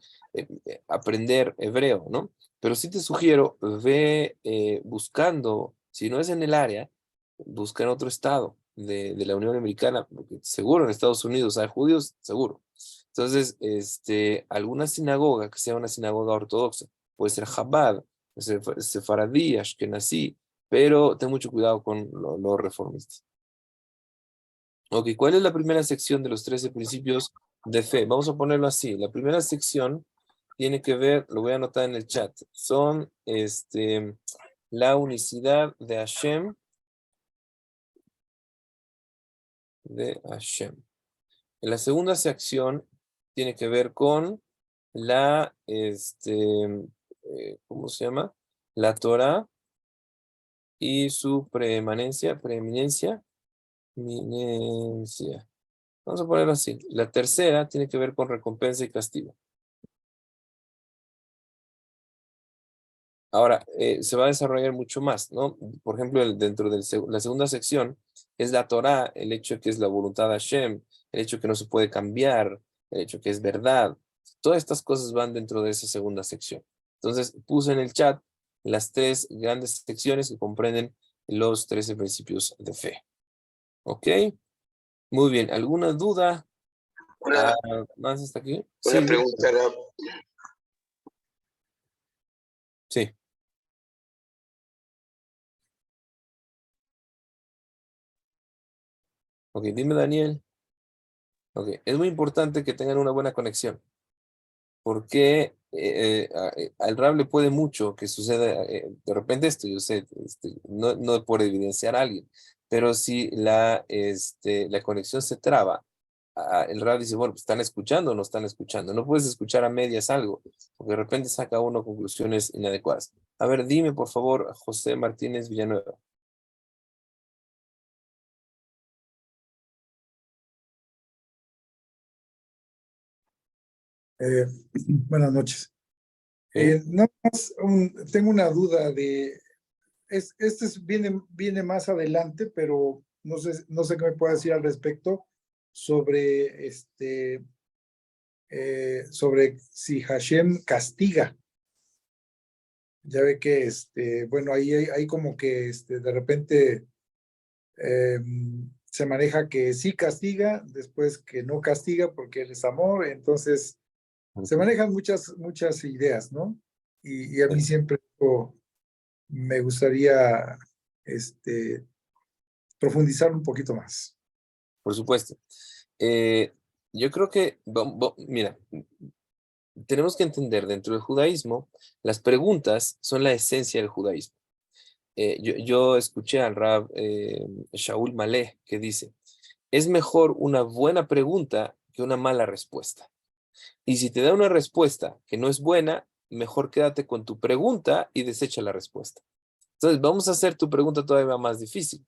aprender hebreo, ¿no? Pero sí te sugiero, ve buscando, si no es en el área, busca en otro estado de la Unión Americana, porque seguro en Estados Unidos hay judíos, seguro. Entonces, alguna sinagoga que sea una sinagoga ortodoxa, puede ser Chabad, puede ser sefaradí, ashkenazí, pero ten mucho cuidado con los reformistas. Ok, ¿cuál es la primera sección de los 13 principios de fe? Vamos a ponerlo así. La primera sección tiene que ver, lo voy a anotar en el chat, son la unicidad de Hashem, En la segunda sección tiene que ver con la, ¿cómo se llama? La Torah y su preeminencia. Vamos a ponerlo así. La tercera tiene que ver con recompensa y castigo. Ahora, se va a desarrollar mucho más, ¿no? Por ejemplo, dentro de la segunda sección es la Torah, el hecho de que es la voluntad de Hashem, el hecho de que no se puede cambiar, el hecho de que es verdad. Todas estas cosas van dentro de esa segunda sección. Entonces, puse en el chat las tres grandes secciones que comprenden los 13 principios de fe. ¿Ok? Muy bien. ¿Alguna duda? ¿Más hasta aquí? Una Sí, pregunta, Rab. sí. Ok, dime, Daniel. Ok, es muy importante que tengan una buena conexión, porque al Rab le puede mucho que suceda de repente esto, yo sé, no por evidenciar a alguien, pero si la conexión se traba, el Rab dice, bueno, pues están escuchando o no están escuchando, no puedes escuchar a medias algo, porque de repente saca uno conclusiones inadecuadas. A ver, dime por favor, José Martínez Villanueva. Buenas noches. ¿Sí? Nada más tengo una duda viene más adelante, pero no sé qué me puede decir al respecto sobre sobre si Hashem castiga. Ya ve que bueno, ahí hay como que de repente se maneja que sí castiga, después que no castiga porque él es amor, entonces se manejan muchas ideas, ¿no? Y a mí siempre me gustaría profundizar un poquito más. Por supuesto. Yo creo que, mira, tenemos que entender dentro del judaísmo, las preguntas son la esencia del judaísmo. Yo escuché al Rab Shaul Maleh que dice, es mejor una buena pregunta que una mala respuesta. Y si te da una respuesta que no es buena, mejor quédate con tu pregunta y desecha la respuesta. Entonces, vamos a hacer tu pregunta todavía más difícil.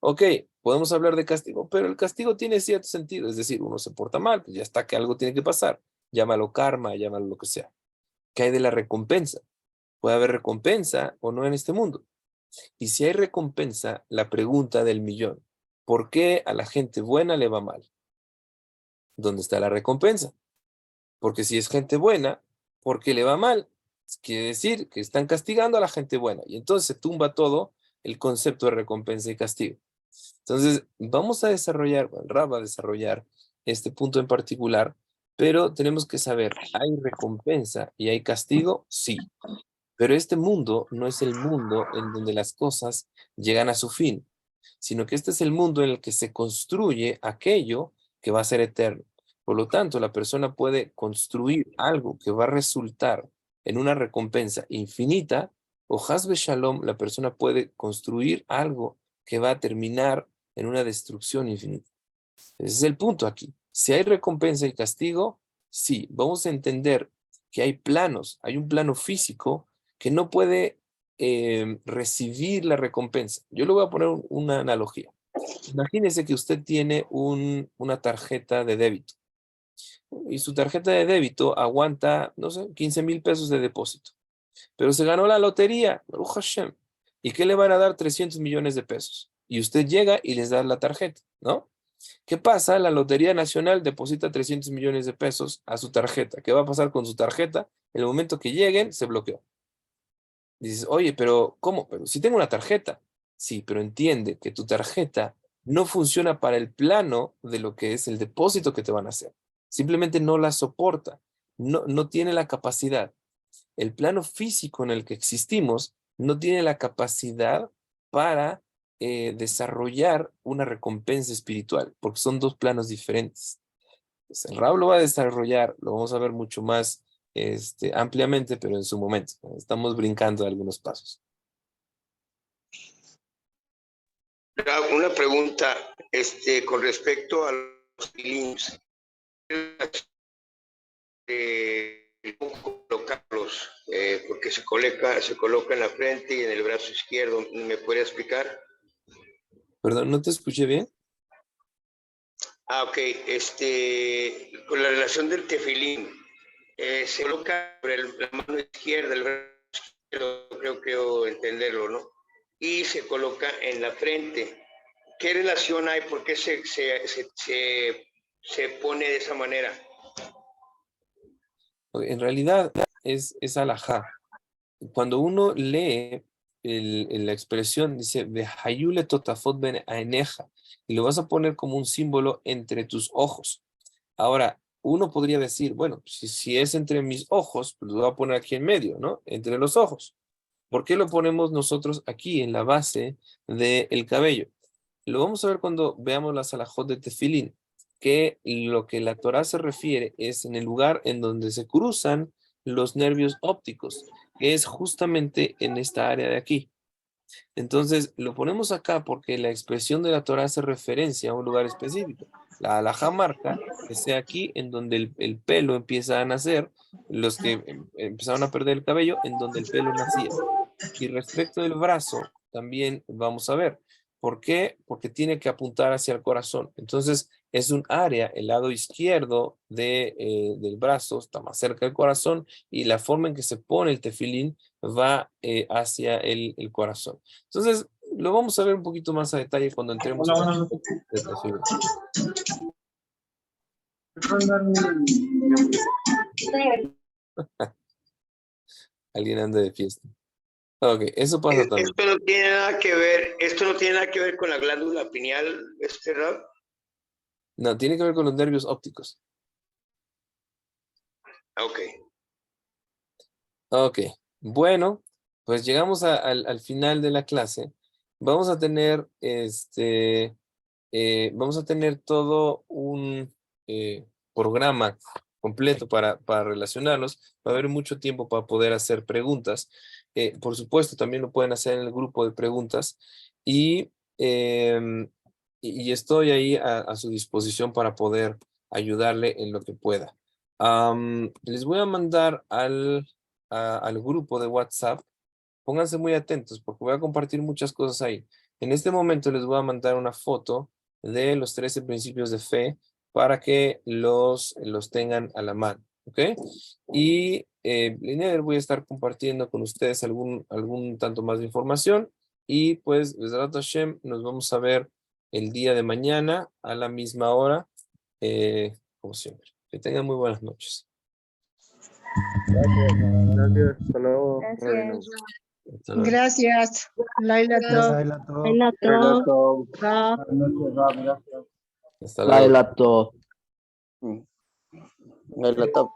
Ok, podemos hablar de castigo, pero el castigo tiene cierto sentido. Es decir, uno se porta mal, pues ya está que algo tiene que pasar. Llámalo karma, llámalo lo que sea. ¿Qué hay de la recompensa? Puede haber recompensa o no en este mundo. Y si hay recompensa, la pregunta del millón. ¿Por qué a la gente buena le va mal? ¿Dónde está la recompensa? Porque si es gente buena, ¿por qué le va mal? Quiere decir que están castigando a la gente buena. Y entonces se tumba todo el concepto de recompensa y castigo. Entonces, vamos a desarrollar, bueno, Rab va a desarrollar este punto en particular, pero tenemos que saber, ¿hay recompensa y hay castigo? Sí. Pero este mundo no es el mundo en donde las cosas llegan a su fin, sino que este es el mundo en el que se construye aquello que va a ser eterno. Por lo tanto, la persona puede construir algo que va a resultar en una recompensa infinita, o Hasbe Shalom, la persona puede construir algo que va a terminar en una destrucción infinita. Ese es el punto aquí. Si hay recompensa y castigo, sí, vamos a entender que hay planos, hay un plano físico que no puede recibir la recompensa. Yo le voy a poner una analogía. Imagínese que usted tiene una tarjeta de débito y su tarjeta de débito aguanta, no sé, 15,000 pesos de depósito, pero se ganó la lotería, Baruch Hashem, ¿y qué le van a dar? 300 millones de pesos. Y usted llega y les da la tarjeta, ¿no? ¿Qué pasa? La Lotería Nacional deposita 300 millones de pesos a su tarjeta. ¿Qué va a pasar con su tarjeta? En el momento que lleguen, se bloqueó. Dices, oye, pero ¿cómo? Pero si tengo una tarjeta. Sí, pero entiende que tu tarjeta no funciona para el plano de lo que es el depósito que te van a hacer. Simplemente no la soporta. No tiene la capacidad. El plano físico en el que existimos no tiene la capacidad para desarrollar una recompensa espiritual, porque son dos planos diferentes. Entonces, el Rab lo va a desarrollar, lo vamos a ver mucho más ampliamente, pero en su momento. Estamos brincando algunos pasos. Una pregunta con respecto a los films. ¿Cómo colocarlos? Porque se coloca en la frente y en el brazo izquierdo. ¿Me puede explicar? Perdón, ¿no te escuché bien? Ok. Con la relación del tefilín, se coloca sobre la mano izquierda, el brazo izquierdo, creo entenderlo, ¿no? Y se coloca en la frente. ¿Qué relación hay? ¿Por qué se pone de esa manera? En realidad es alajá. Cuando uno lee la expresión, dice, "Vehayule totafot ben aeneja", y lo vas a poner como un símbolo entre tus ojos. Ahora, uno podría decir, bueno, si es entre mis ojos, pues lo voy a poner aquí en medio, ¿no? Entre los ojos. ¿Por qué lo ponemos nosotros aquí en la base del cabello? Lo vamos a ver cuando veamos las alajot de tefilín, que lo que la Torá se refiere es en el lugar en donde se cruzan los nervios ópticos, que es justamente en esta área de aquí. Entonces, lo ponemos acá porque la expresión de la Torá hace referencia a un lugar específico. La alajá marca que sea aquí en donde el pelo empieza a nacer, los que empezaron a perder el cabello, en donde el pelo nacía. Y respecto del brazo, también vamos a ver. ¿Por qué? Porque tiene que apuntar hacia el corazón. Entonces, es un área, el lado izquierdo del brazo, está más cerca del corazón, y la forma en que se pone el tefilín va hacia el corazón. Entonces, lo vamos a ver un poquito más a detalle cuando entremos en el tefilín. Alguien anda de fiesta. Ok, eso pasa también. Esto no tiene nada que ver con la glándula pineal, Rab. No, tiene que ver con los nervios ópticos. Ok. Ok, bueno, pues llegamos al final de la clase. Vamos a tener todo un programa completo para relacionarlos. Va a haber mucho tiempo para poder hacer preguntas. Por supuesto, también lo pueden hacer en el grupo de preguntas y estoy ahí a su disposición para poder ayudarle en lo que pueda. Les voy a mandar al grupo de WhatsApp. Pónganse muy atentos porque voy a compartir muchas cosas ahí. En este momento les voy a mandar una foto de los 13 principios de fe para que los tengan a la mano, ¿ok? Y voy a estar compartiendo con ustedes algún tanto más de información y pues, Bezrat Hashem, nos vamos a ver el día de mañana a la misma hora, como siempre. Que tengan muy buenas noches. Gracias. Hasta luego. Gracias. Hasta luego. Gracias. Laila Tov. Laila Tov. Hasta luego. Laila Tov. Laila Tov.